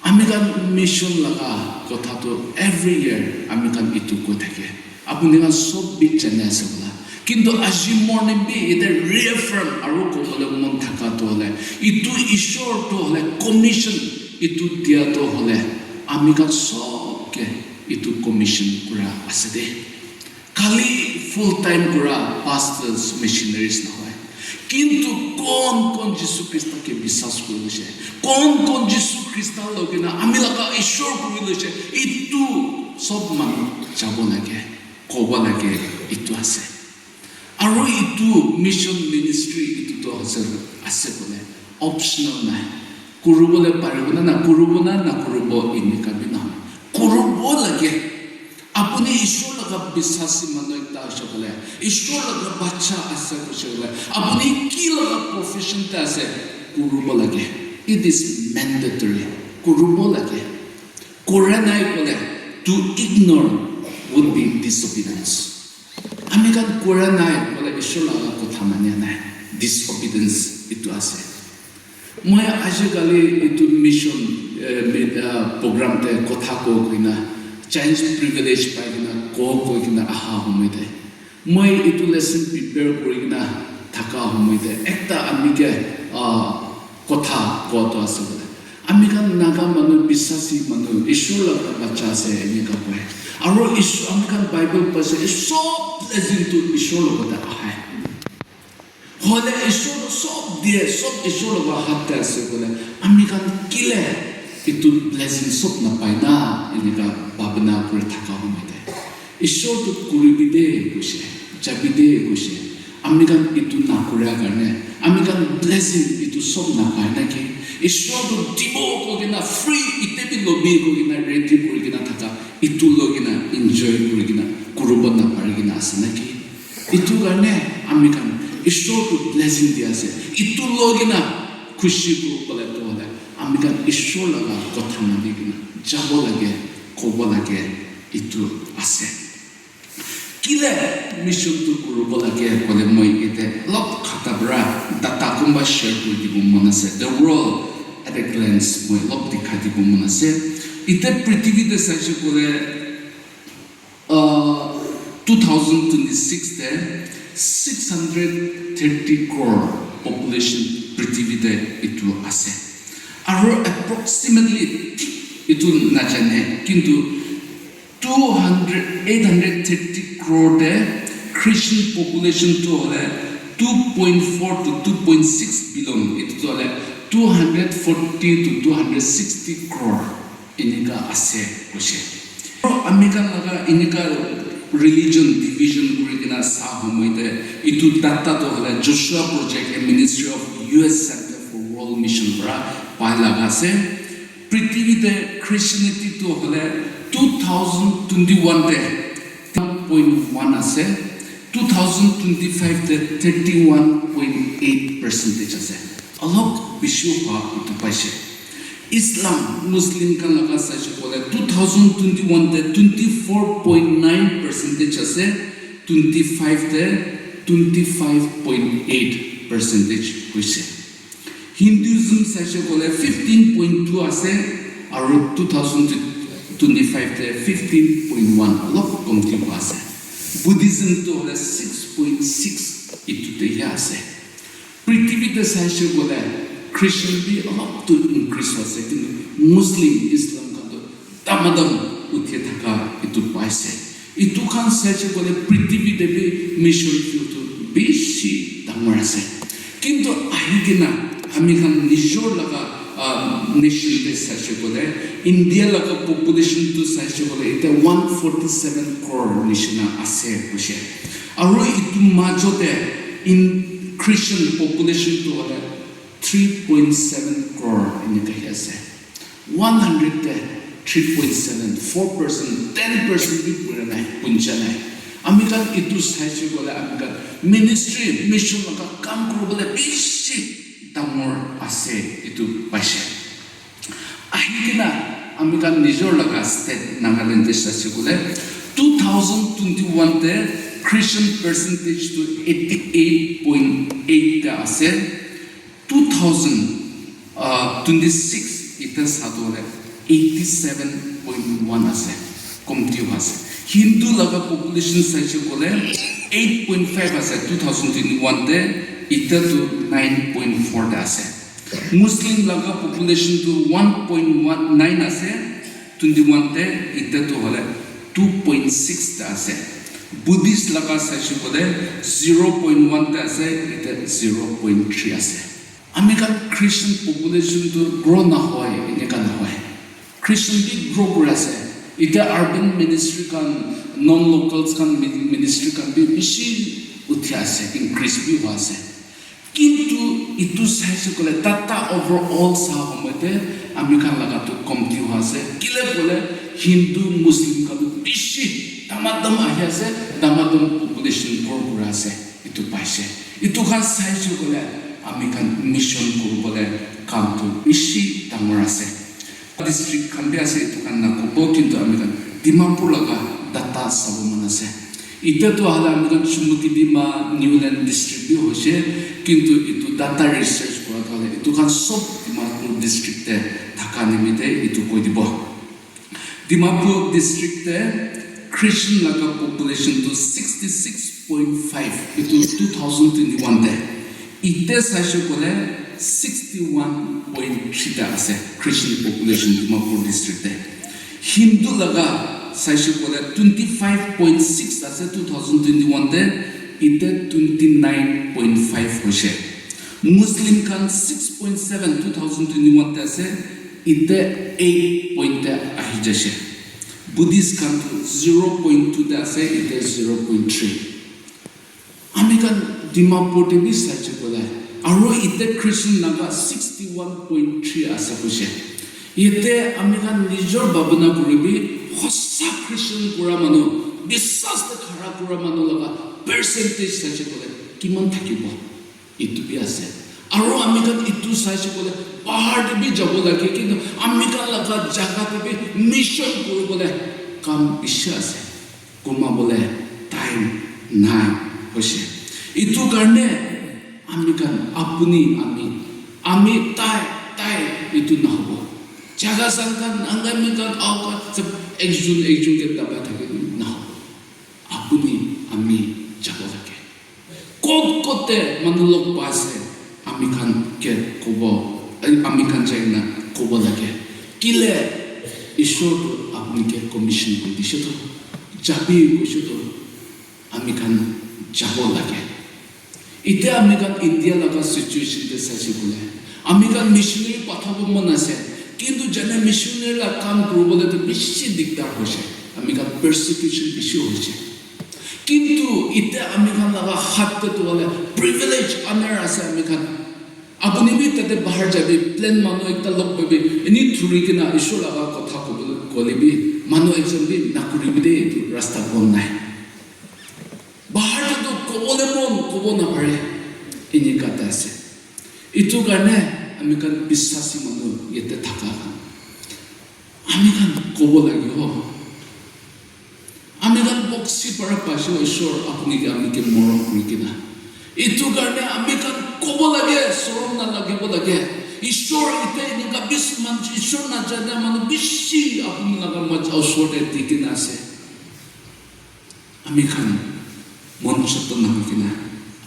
amigan mission laga kotha to every year amigan itu ko thake apuni kan sob bit chana sabla কিন্তু আজি morning B এটা রিএফার্ম আৰু ক'বলৈ মন থাকাটো হ'লে ইটো ঈশ্বৰটো হ'লে commission ইটো দিয়াটো হ'লে আমি কাক সবকে ইটো কমিশ্যন কৰা আছে দে খালি ফুল টাইম কৰা পাষ্টাৰ্ছ মিছনাৰীজ নহয় কিন্তু কোন কোন যীশু খ্ৰীষ্টকে বিশ্বাস কৰি লৈছে কোন যীশু খ্ৰীষ্টৰ লগে না আমি লগা ঈশ্বৰ কৰি লৈছে ইটো সব মানুহ যাব লাগে ক'ব লাগে ইটো আছে আৰু ইটো মিছন মিনিষ্ট্ৰি ইটো আছে বোলে অপচনেল নাই কৰিবলৈ পাৰিব না কৰিব না নকৰিব এনেকুৱা নহয় কৰিব লাগে আপুনি ঈশ্বৰ লগা বিশ্বাসী মানুহ এটা আছে বোলে ঈশ্বৰ লগা বাচ্চা আছে বোলে আপুনি কি লগা প্ৰফেশ্যনতে আছে কৰিব লাগে ইট ইজ মেণ্ডেটৰী কৰিব লাগে কৰা নাই বোলে to ignore would be disobedience আমি কান কৰা নাই বোলে ঈশ্বৰ লগা কথা মানে নাই disobedience ইটো আছে মই আজিকালি ইটো মিছন প্ৰগ্ৰামতে কথা কওঁ কিনা চাইন্স প্ৰিভিলেজ পাই কিনা কৈ কিনা আহা সময়তে মই ইটো লেচন প্ৰিপেয়াৰ কৰি কিনা থকা সময়তে একটা আমিকে কথা কোৱাটো আছে বোলে আমি কান নাগা মানুহ বিশ্বাসী মানুহ ঈশ্বৰ লগা বাচ্চা আছে এনেকুৱা কয় আৰু ঈশ্বৰ আমি কান বাইবেল পাইছে চব লেজিনটো ঈশ্বৰৰ লগতে আহে হলে ঈশ্বৰ সব দিয়ে সব ঈশ্বৰৰ লগা হাতে আছে বোলে আমি কান কিলে ইটো ব্লেছিং সব নাপায় না এনেকুৱা ভাৱনা কৰি থকা সময়তে ঈশ্বৰটো কৰিবি দে কৈছে যাবি দে কৈছে আমি কান ইটো নকৰাৰ কাৰণে আমি কান ব্লেছিং ইটো সব নাপায় নেকি ঈশ্বৰটো দিব কৈ কিনা ফ্ৰী ইটেবি লবি কৈ কিনা ৰেডি কৰি কিনা থকা ইটো লৈ কিনা এনজয় কৰি কিনা কৰিব নাপাৰি কিনা আছে নেকি ইটো কাৰণে আমি কান ঈশ্বৰটো ব্লেছিং দিয়া আছে ইটো লৈ কিনা খুচি কৰিবলৈ হ'লে আমি কান ঈশ্বৰ লগা কথা মানি কিনা যাব লাগে ক'ব লাগে ইটো আছে কিলে মিছনটো কৰিব লাগে ক'লে মই এতিয়া অলপ খাতাবৰা ডাটা কোনোবা শ্বেয়াৰ কৰি দিব মন আছে the world at A glance মই অলপ দেখাই দিব মন আছে এতিয়া পৃথিৱীতে চাইছোঁ ক'লে 2026 তে 630 crore population পৃথিৱীতে ইটো আছে আৰু approximately ইটো নাজানে কিন্তু 830 crore de Christian population to hole 2.4 to 2.6 billion it to hole 240 to 260 crore inika ase koshe American laga inika religion division kurigina sa homoite itu data to hole Joshua project and ministry of US Center for World Mission para pailaga ase prithivite Christianity to hole 2021 te 1.1 ase 2025 te 31.8% ase alok bishu ha itu paise Islam Muslim kan laga saje kole 2021 te 24.9% ase 25 te 25.8% hoise Hinduism saje kole 15.2 ase aru 2025 te 15.1 alok komti ase Buddhism to hole 6.6 itu te ase prithvi te saje kole Christian be alok to increase ase Muslim Islam ka to tamadam uthya thaka itu paise itu kan saje kole prithvi te be mission to beshi damar ase kintu ahigina ami kan nishor laga nation te saje kole India laga population to saje kole ite 147 crore nation ase koshe aru itu majote in Christian population to hole 3.7 crore in the ase 100 3.7 4% 10% bi pura nai puncha nai আমি কান ইটু চাইছো বলে আমি কান ministry mission লগা কাম কৰিবলৈ বেছি ডাঙৰ আছে ইটো পাইছে আহি কিনা আমি কান নিজৰ লগা ষ্টেট নাগালেণ্ডে চাইছো বলে 2021 তে Christian percentage to 88.8 আছে 2026 এটা সাদরে 87.1 আছে কমতি আছে হিন্দু লগা পপুলেশন চাইছে বলে 8.5 আছে 2021 তে এটা তো 9.4 আছে মুসলিম লগা পপুলেশন তো 1.19 আছে 21 তে এটা তো হলে 2.6 আছে বুদ্ধিষ্ট লগা চাইছে বলে 0.1 তে আছে এটা 0.3 আছে আমি কান খ্রিস্টান পপুলেশন তো গ্রো না হয় এনেকা না হয় খ্রিস্টান বি গ্রো করে আছে এটা আরবান মিনিস্ট্রি কান নন লোকালস কান মিনিস্ট্রি কান বি বেশি উঠে আছে ইনক্রিজ বি আছে কিন্তু ইটু চাইছে বলে টাটা ওভারঅল চাহ সময়তে আমি কান লাগা তো কমতি আছে কিলে বলে হিন্দু মুসলিম কান বেশি দামাদম আহি আছে দামাদম পপুলেশন গ্রো করে আছে ইটু পাইছে ইটু কান চাইছে বলে আমি কান মিশন কৰিবলৈ কামটো বেছি ডাঙৰ আছে ডিষ্ট্ৰিক্ট খান্ডে আছে এইটো কান নক'ব কিন্তু আমি কান ডিমাপুৰ লগা ডাটা চাব মন আছে এতিয়াতো হ'লে আমি কান চুমুকি ডিমা নিউলেণ্ড ডিষ্ট্ৰিক্ট হৈছে কিন্তু এইটো ডাটা ৰিচাৰ্চ কৰাত হ'লে এইটো কান চব ডিমাপুৰ ডিষ্ট্ৰিক্টে থকা নিমিত্তে এইটো কৈ দিব ডিমাপুৰ ডিষ্ট্ৰিক্টে খ্ৰীষ্টান লগা পপুলেশ্যনটো 66.5 এইটো 2021 তে ইতে চাইছো বলে 61.3 আছে খ্রিস্টান পপুলেশন ডিমাপুর ডিস্ট্রিক্টে হিন্দু লগা চাইছো বলে 25.6 আছে 2021 তে ইতে 29.5 হৈছে মুসলিম খান 6.7 2021 তে আছে ইতে 8 তে আহি যাইছে বুদ্ধিষ্ট খান 0.2 তে আছে ইতে 0.3 আমি কান ডিমাপুৰ টিভি চাইছে বলে আৰু ইতে খ্ৰীষ্টান নাগা 61.3 আছে কৈছে ইতে আমি কান নিজৰ ভাৱনা কৰিবি সঁচা খ্ৰীষ্টান কৰা মানুহ বিশ্বাস খাৰা কৰা মানুহ লগা পাৰ্চেণ্টেজ চাইছে বলে কিমান থাকিব ইটো বি আছে আৰু আমি কান ইটো চাইছে বলে পাহাৰ টিভি যাব লাগে কিন্তু আমি কান লগা জাগা টিভি মিছন কৰিবলৈ কাম বেছি আছে কমাবলৈ টাইম নাই হৈছে ইটো কাৰণে আমি কান আপুনি আমি তাই ইটো নহব জাগা সংখ্যা আগামী কাল আওকাত সব একজন কে দাবা থাকে নহব আপুনি আমি যাব লাগে কতে মানুহ লগ পাইছে আমি কান কে কব আমি কান যাই না কব লাগে কিলে ঈশ্বৰ আপুনি কে কমিশন কৰি দিছে তো যাবি কৈছে তো আমি কান যাব লাগে এতিয়া আমি কান ইণ্ডিয়া লগা সিচুৱেশ্যন তে চাইছে বলে আমি কান মিশনাৰী পঠাব মন আছে কিন্তু যেনে মিশনাৰী কাম কৰিবলৈ তো বেছি দিগদাৰ হৈছে আমি কান পাৰসিকিউশন বেছি হৈছে কিন্তু এতিয়া আমি কান লগা হাততে তো বলে প্ৰিভিলেজ অনাৰ আছে আমি কান আপুনি বি তাতে বাহিৰ যাবি প্লেন মানুহ একটা লগ পাবি এনি থুৰি কিনা ঈশ্বৰ লগা কথা কলিবি মানুহ একজন বি নাকৰিবি দেই এইটো ৰাস্তা বন্ধ নাই বাহিৰতো ক'ব নাপাৰে এনেকুৱাতে আছে এইটো কাৰণে আমি কান বিশ্বাসী মানুহ ইয়াতে থকা আমি কান ক'ব লাগিব আমি কান বক্সি পৰা পাইছো ঈশ্বৰ আপুনি আমিকে মৰম কৰি কিনা এইটো কাৰণে আমি কান ক'ব লাগে চৰম নালাগিব লাগে ঈশ্বৰ এতিয়া এনেকুৱা বিস্মান ঈশ্বৰ নাজানে মানুহ বেছি আপুনি লগা মজা ওচৰতে দি কিনা আছে আমি কান মনসত্ব নহয় কিনা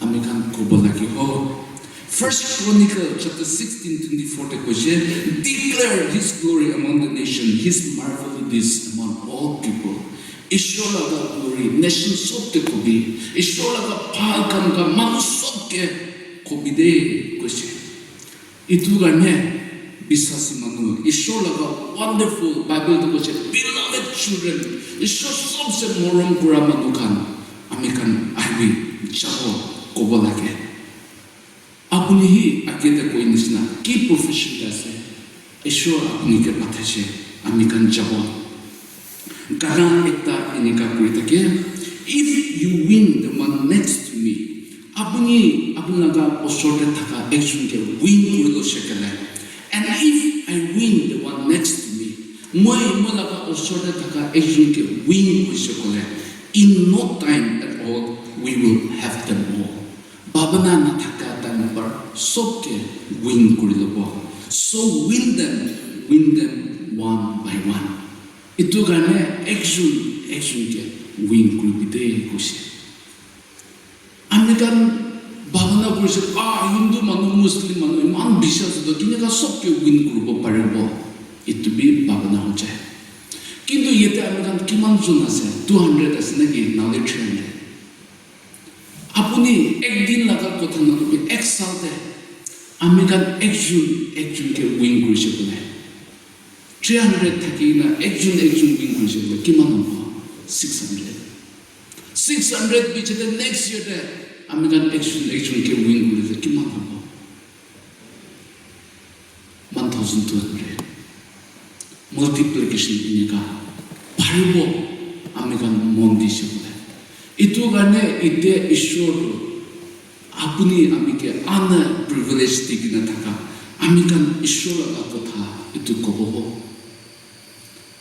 আমি কান ক'ব লাগিব First Chronicle chapter 16:24 কৈছে declare his glory among the nation his marvelous deeds among all people ঈশ্বৰ লগা glory nation সবতে কবি ঈশ্বৰ লগা ভাল কাম কা মানুহ সবকে কবি দে কৈছে ইটো কাৰণে বিশ্বাসী মানুহ ঈশ্বৰ লগা wonderful Bible তো কৈছে beloved children ঈশ্বৰ সবচে মৰম কৰা মানুহ খান আমি কান আহিবি যাব ক'ব লাগে আপুনি হি আগেতে কৈ নিচিনা কি প্ৰফেশ্যন আছে ঈশ্বৰ আপুনিকে পঠাইছে আমি কান যাব গানা এটা এনেকা কৰি থাকে if you win the one next to me, apuni apunaga osorte thaka ekjunke win kurilo shekele. And if I win the one next to me, moi molaga osorte thaka ekjunke win kushekole. In no time at all, we will have them all. Babana na thaka number soke win kurilobo. So win them one by one. Itu karena ekjun ke win kuribide kushi. Amerikan bahana kushi Hindu manu Muslim manu iman bisa sudah kini ka soke win kuribo parebo. Itu bi bahana hoja. Kintu yete Amerikan kiman zona se 200 ase nagi naule 300. Apuni ekdin laga kotha na tubi ek saal te Amerikan ekjun ke win kurishe kule. 300 thaki na ekjun win kurishe kule kiman hobo 600 biche the next year te Amerikan ekjun ke win kurishe kiman hobo 1200 multiplication inika paribo Amerikan mondi she kule. Itu karena ide Ishwar apuni amike ana privilege tigina thaka amikan Ishwar laga kotha itu kobo.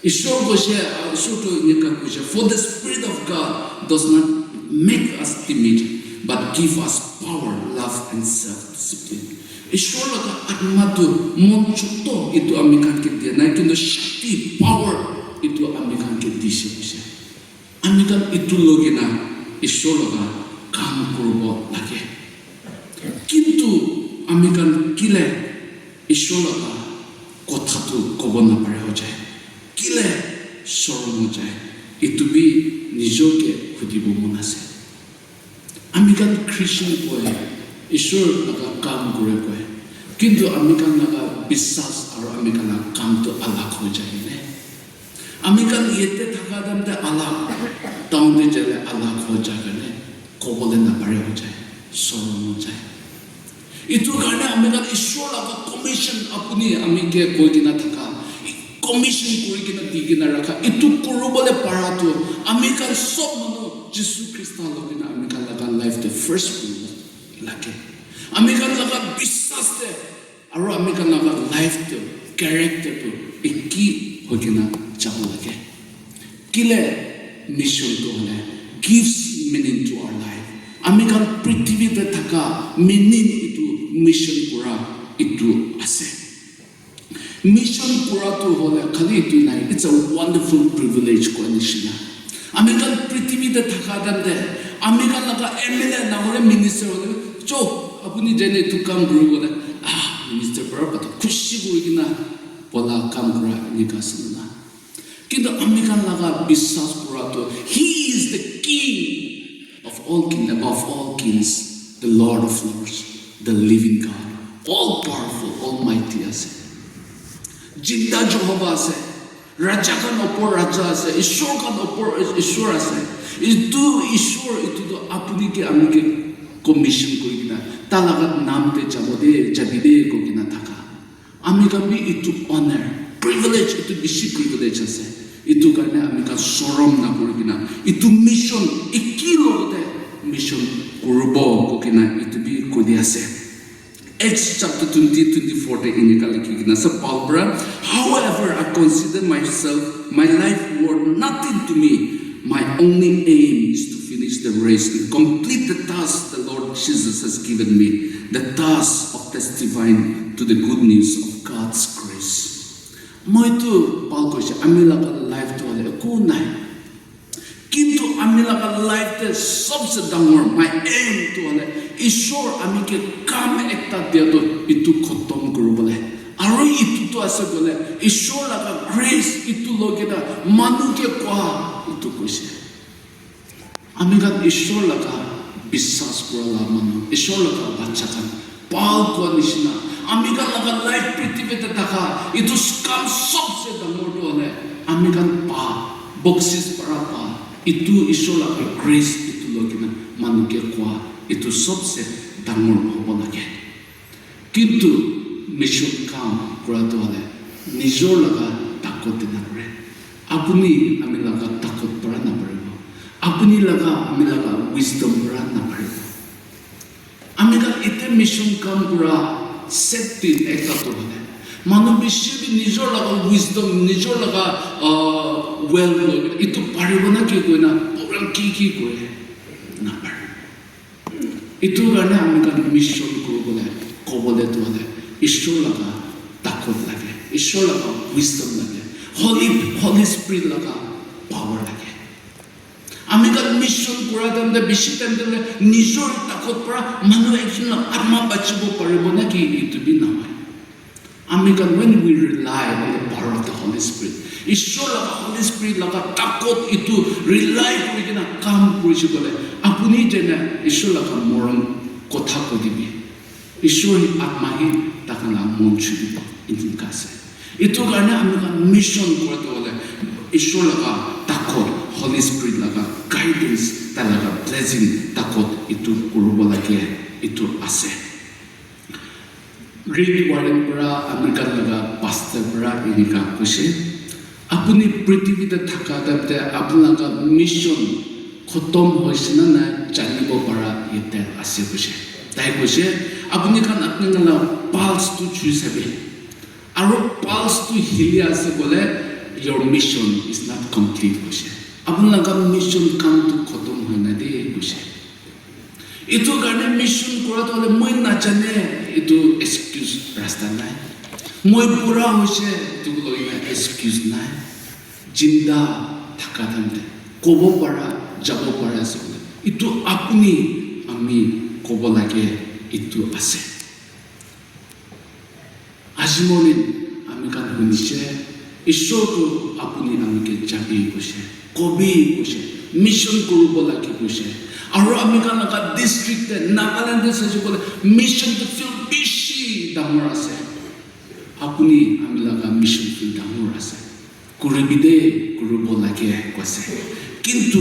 Ishwar koshe Ishwar to inika koshe for the Spirit of God does not make us timid but give us power, love and self-discipline. Ishwar laga atma tu mon chotto itu amikan ke dia na kintu shakti power itu amikan ke dishe koshe. Amikan itu logina Ishwar laga কাম কৰিব লাগে কিন্তু আমি কান কিলে ঈশ্বৰ লগা কথাটো ক'ব নাপাৰে হৈ যায় কিলে শৰম হৈ যায় এইটো বি নিজকে সুধিব মন আছে আমি কান খ্ৰীষ্টান কয় ঈশ্বৰ লগা কাম কৰে কয় কিন্তু আমি কান লগা বিশ্বাস আৰু আমি কান কামটো আলাগ হৈ যায় নে আমি কান ইয়াতে থকা দামতে আলাগ টাউনতে যালে আলাগ হৈ যায় নে কবলে নাপাৰে হৈ যায় শৰম হৈ যায় এইটো কাৰণে আমি কান ঈশ্বৰ লগা কমিশ্যন আপুনি আমিকে কৈ কিনা থকা কমিশ্যন কৰি কিনা দি কিনা ৰাখা এইটো কৰিবলৈ পাৰাটো আমি কান সব মানুহ যীশু খ্ৰীষ্টৰ লগত আমি কান লগা লাইফ the first লাগে আমি কান লগা বিশ্বাসতে আৰু আমি কান লগা লাইফটো কেৰেক্টাৰটো কি হৈ কিনা যাব লাগে কিলে মিছনটো হ'লে gives meaning to our life. Amikan prithivite thaka meaning itu mission kura itu ase. Mission kura tu hole khali itu nai. It's a wonderful privilege ko nishina. Amikan prithivite thaka dande. Amikan laga MLA na hole minister hole. Jo apuni jene itu kam guru hole. Minister berapa tu kushi guru kina pola kam kura nikasna. Kita amikan laga bisas kura tu. He is the King of all kings, above all kings, the Lord of lords, the living God, all powerful, almighty ase. Jinda Jehovah ase, Raja kan opor Raja ase, Ishwar kan opor Ishwar ase. Itu Ishwar itu to apuni ke amike commission kori kina, talaga naam te jabide ko kina thaka. Amika bi itu honor, privilege itu bishi privilege ase. Itu karena amika sorom na kori kina. Itu mission ikilo te mission kurbo ko kina itu bi kodi ase. Acts chapter 20-24 te inika likhi kina sa Paul bra. However, I consider myself my life worth nothing to me. My only aim is to finish the race and complete the task the Lord Jesus has given me. The task of testifying to the good news of God's grace. Moi tu Paul koise ami laga life to ale ko nai kintu ami laga life te sabse dangor my aim to ale ishwar ami ke kam ekta dia to itu khotom korobole aro itu to ase gole ishwar laga grace itu logena manu ke kwa itu koise ami ga ishwar laga বিশ্বাস করলা মনো ঈশ্বর লাga বাচ্চা kan Paul ko nishina Amikan laga life prithivite taka itu skam sobse dangor to hole amikan pa boxes para pa itu ishwar laga grace itu logina manuke kwa itu sobse dangor hobo lage kintu mission kam kora to hole nijor laga takot na kore apuni ami laga takot para na paribo apuni laga ami laga wisdom pra na paribo ami kan ite mission kam pura safety ekta to hone manu bishi bi nijor laga wisdom nijor laga well itu paribo na ki koina program ki kore na pare itu karne ami kan mission korobole kobole to hone ishwar laga takot lage ishwar laga wisdom lage holy spirit laga power lage আমি কাল mission করা দন্দে বেশি time দিলে নিজর তাকত পৰা মানুহ একজন আত্মা বাঁচিব পাৰিব নাকি ইটো বি নহয় আমি কাল when we rely on the power of the Holy Spirit ঈশ্বৰ লগা Holy Spirit লগা তাকত ইটো ৰিলাই কৰি কিনা কাম কৰিছে গলে আপুনি যেনে ঈশ্বৰ লগা মৰম কথা কৈ দিবি ঈশ্বৰ আত্মাহি তাক না মন চুবিব ইনকা কাছে ইটো কাৰণে আমি কাল মিশন কৰাটো হলে ঈশ্বৰ লগা তাকত Holy Spirit laga guidance ta laga blessing takot itu kurubo lage itu ase Great Warren para American laga pastor para inika kuse apuni prithivite thaka dabte apnaga mission khotom hoisina na janibo para yete ase kuse tai kuse apuni kan apnala pulse to choose habe aro pulse to heal ase bole your mission is not complete kuse আপনার mission কাম তো খতম হয় না দে বুঝে এতো গানে mission করা তো হলে মই না জানে এতো এক্সকিউজ রাস্তা নাই মই পুরা হইছে এগুলো ইনা এক্সকিউজ নাই জিন্দা থাকা থাকতে কব পারা যাব পারা আছে এতো আপনি আমি কব লাগে এতো আছে আজমনে আমি কান শুনিছে ঈশ্বরটো আপনি আমাকে যাবি বসে কবি কৈছে মিশন কৰিব লাগে কৈছে আৰু আমি কানাকা ডিস্ট্ৰিক্টে নাগালেণ্ডে চাইছো বলে মিশন তো ফিল বেছি ডাঙৰ আছে আপুনি আমি লগা মিশন ফিল ডাঙৰ আছে কৰিবিদে কৰিব লাগে কৈছে কিন্তু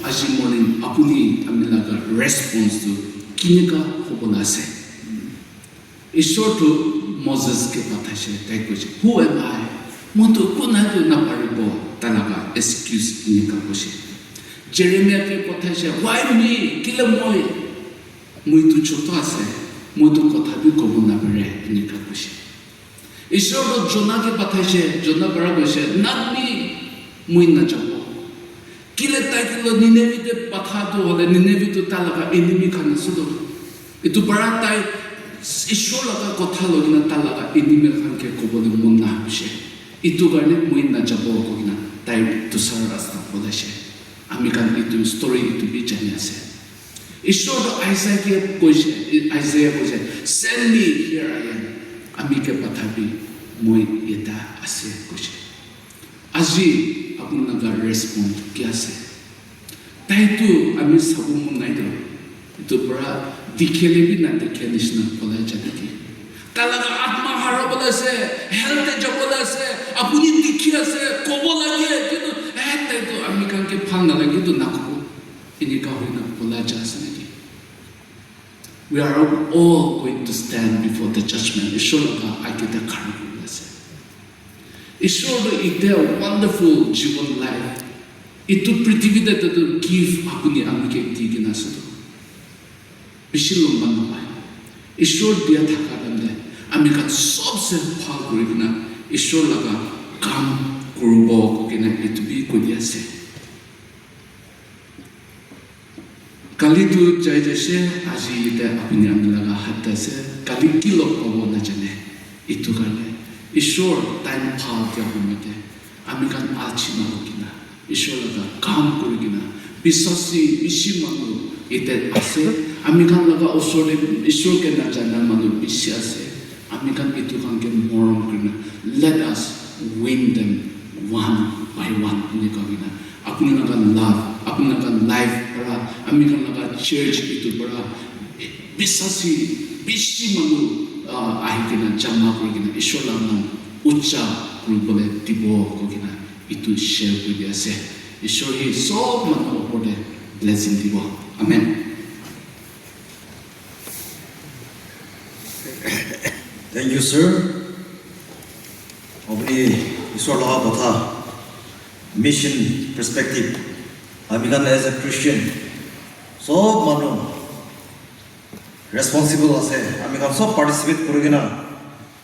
আজি মৰ্নিং আপুনি আমি লগা ৰেসপন্সটো কিনেকা হ'ব আছে ঈশ্বৰটো মজেছকে পঠাইছে তাই কৈছে হু এম আই মইতো কোনাটো নাপাৰিব তালাকা এক্সকিউজ ইনিকা কৈছে জেৰেমিয়াকে পঠাইছে why me কিলে মইতো ছোট আছে মইতো কথা বি ক'ব নাপাৰে ইনিকা কৈছে ঈশ্বৰ জোনাকে পঠাইছে জোনা পৰা কৈছে not me মই নাযাব কিলে তাই কিলো নিনেবিতে পঠাটো হলে নিনেবিটো তালাকা এনিমি খান আছিল ইটো পৰা তাই ঈশ্বৰ লগা কথা লগিনা তালাকা এনিমি খানকে ক'বলৈ মন নাহিছে itu karne moi na jabo kogina tai dusar rasta bolashe ami kan itu story itu bi jani ase ishor Isaiah ke koise Isaiah koise send me here I am ami ke pathabi moi eta ase koise aji apuna ga respond ki ase tai tu ami sabu mon nai do itu para dikhele bi na dikhelish na bola jani ki তালাকা আত্মা হারাবলে আছে হেলথে যাবলে আছে আপনি দেখি আছে কব লাগে কিন্তু তাই তো আমি কানকে ভাল নালাগে কিন্তু নাকব এনেকা হয় না বলা যাচ্ছে নাকি we are all going to stand before the judgment ঈশ্বর লগা আইকেটা খারাপ হয়ে আছে ঈশ্বর ইতে ওয়ান্ডারফুল জীবন লাইফ ইটো পৃথিবীতে তো গিফট আপনি আমাকে দিয়ে কিনা আছে বেশি লম্বা নয় ঈশ্বর দিয়া থাকা দামে আমি কান সবসে ভাল কৰি কিনা ঈশ্বৰ লগা কাম কৰিব কিনা এইটো বি কৈ আছে কালিতো যাই যাইছে আজি এতিয়া আপুনি আমি লগা হাত আছে কালি কি লগ পাব নাজানে এইটো কাৰণে ঈশ্বৰ টাইম ভাল দিয়া সময়তে আমি কান আলচিনা হৈ কিনা ঈশ্বৰ লগা কাম কৰি কিনা বিশ্বাসী বেছি মানুহ এতিয়া আছে আমি কান লগা ওচৰতে ঈশ্বৰকে নাজানা মানুহ বেছি আছে আমি কান এইটো কামকে মৰম Kareena let us win them one by one এনেকুৱা কিনা আপুনি লগা লাভ আপুনি লগা লাইফ পৰা আমি কান লগা চাৰ্চ এইটো পৰা বিশ্বাসী বেছি মানুহ আহি কিনা জমা কৰি কিনা ঈশ্বৰৰ নাম উচ্চা কৰিবলৈ দিব কিনা এইটো শ্বেয়াৰ কৰি আছে ঈশ্বৰ সেই সব মানুহৰ ওপৰতে ব্লেছিং দিব আমেন Thank you, sir. Obli Iswar Laha Botha Mission Perspective Amikan as a Christian, so manu responsible ase. Amikan so participate kurigina.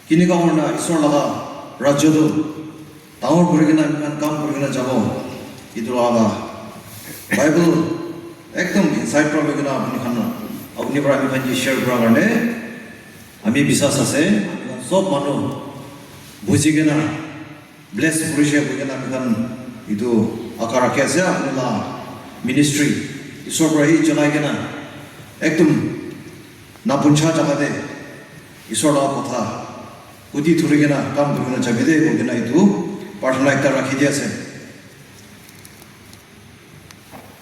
Kini ka orna isor laga rajyodo. Taur kurigina amikan kam kurigina jabo. Idu laga Bible ekdom insight kurigina amikan na. Apni par amikan ji share kura karne. Ami bisas ase. Amikan so manu bujigina bless kurishe kurigina amikan itu akar akhirnya adalah ministry isor berahi jalai kena ekdom napuncha jaga de isor la kotha udi thuri kena kam kurina jabe de kena itu partner ekta rakhi dia ase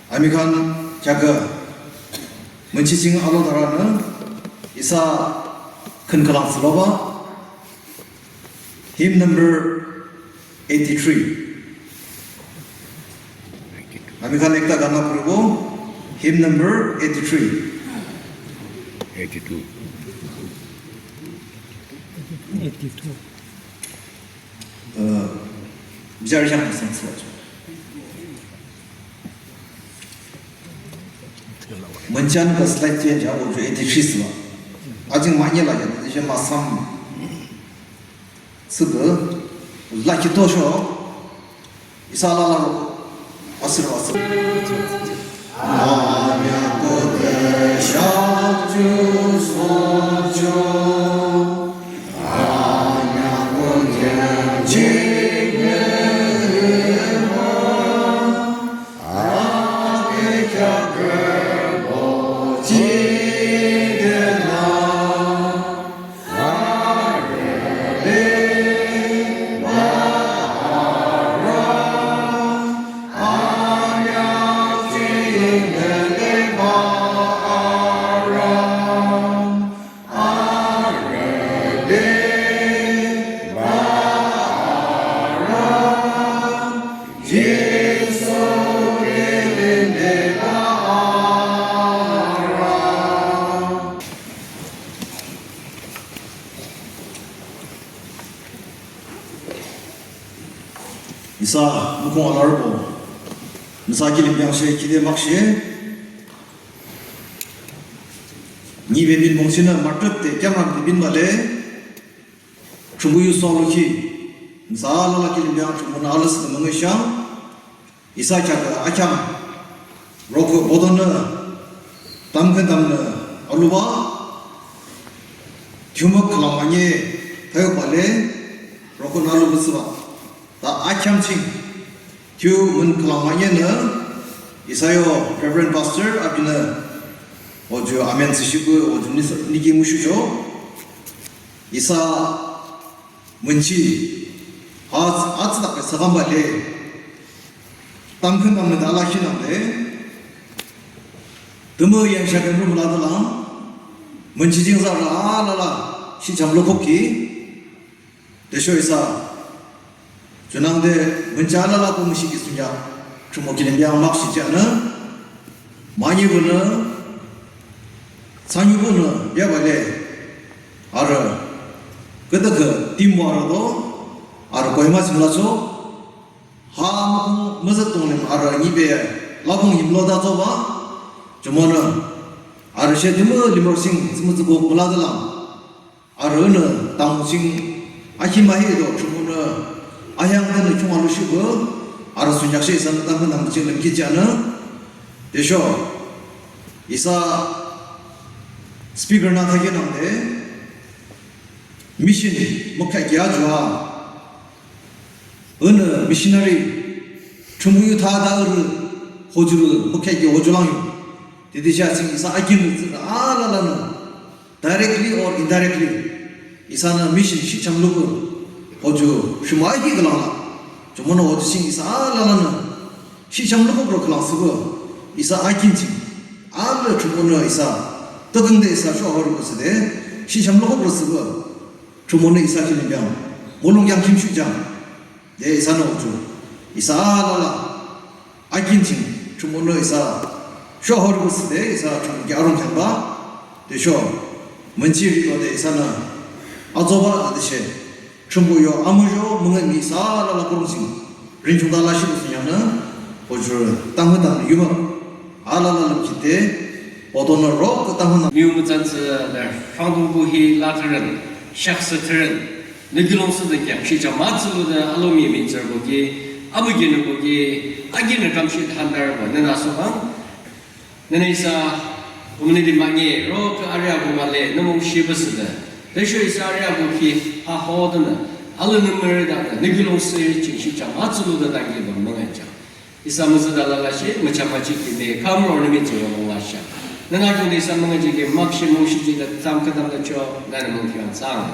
ami khan jaga menchi sing alo darana isa khankalang sloba hymn number 83 Amikan ekta gana puribo, hymn number 83. 82. Bicara yang pasang saja. Mencan ke slide dia jauh tu 83 sila. Ajeng maknya lagi, dia masam sebe, lagi tu so, isalah asır. Amya Buddha Shakju Sojo Amya Buddha Jigme Amya Gerbo Jigena Isa mukong alarbo, Nisa kilimpiang siya kide mak siya, ni bebin mongsina martut te kiamang bebin bale, chumbuyu solo ki, Nisa lala kilimpiang chumbuna alas na mga siya, Isa kya akyam, roko bodon na, tamkan tam na aluwa, tyumak kalamanye tayo bale, roko nalu buswa. 다 아참칭 튜 문클랑마니는 이사요 레버런드 파스터 아비는 어주 아멘 쓰시고 어주 니기 무슈죠 이사 문치 아츠다 사감발레 땅큰 감는 달라시는데 드머 양샤는 rum라들랑 문치 징사라 아라라 시참로 복기 대쇼 이사 Junangde mencala ko musik isunya cuma kilembang maksud jana mani guna sanyu guna dia bale ara kedak timur do ara koi mas melaso ham mazat tong ara nibe labung imlo da to ba cuma na ara she dimo limor sing semut go muladalam ara na tang sing ahimahi do cuma na ayang dan cuma lucu go, arus sunyak saya sana tahu nama cing lagi jana, desho, isa speaker na thagi namde, mission muka kya jua, missionary, cumuyu thada hojuru muka kya hojulang, jadi saya cing isa agim ala directly or indirectly, isa na mission si cang lugu. 어주 shumaiki kalana jomona 어주 sing isa alana 시장로 보러 클라스고 isa 아kin치 알로 jomona isa 떠든데 isa 쇼하러 거스데 시장로 보러 쓰고 jomona isa kil이면 몰롱양 김슈장 내 이사는 어주 isa 알라 아kin치 jomona isa 쇼하러 거스데 isa 좀 야롱 장바 대쇼 먼지리거데 이사는 아조바 아듯이 전부요 아무죠 뭔가 미사라라 그러신 린중달라시도스냐는 오주 땅하다 유머 알라라는 기대 어도너 로 땅하나 牛们真是的，上东不黑拉特人，下斯特人，那个龙是的讲，是叫马子路的阿罗米民族不给，阿不给那不给，阿给那张是汉代不，那那说方，那那啥，我们那地方呢，如果阿拉不嘛嘞，那么是不是的？但是是阿拉不去，还好的呢，阿拉那么人的，那个龙是就是叫马子路的当地不能讲，伊啥么子的拉拉些，么讲嘛去的，看不着那边做龙拉些。那那种的什么个这个马克西姆是这个咱们跟他们叫，那能听上。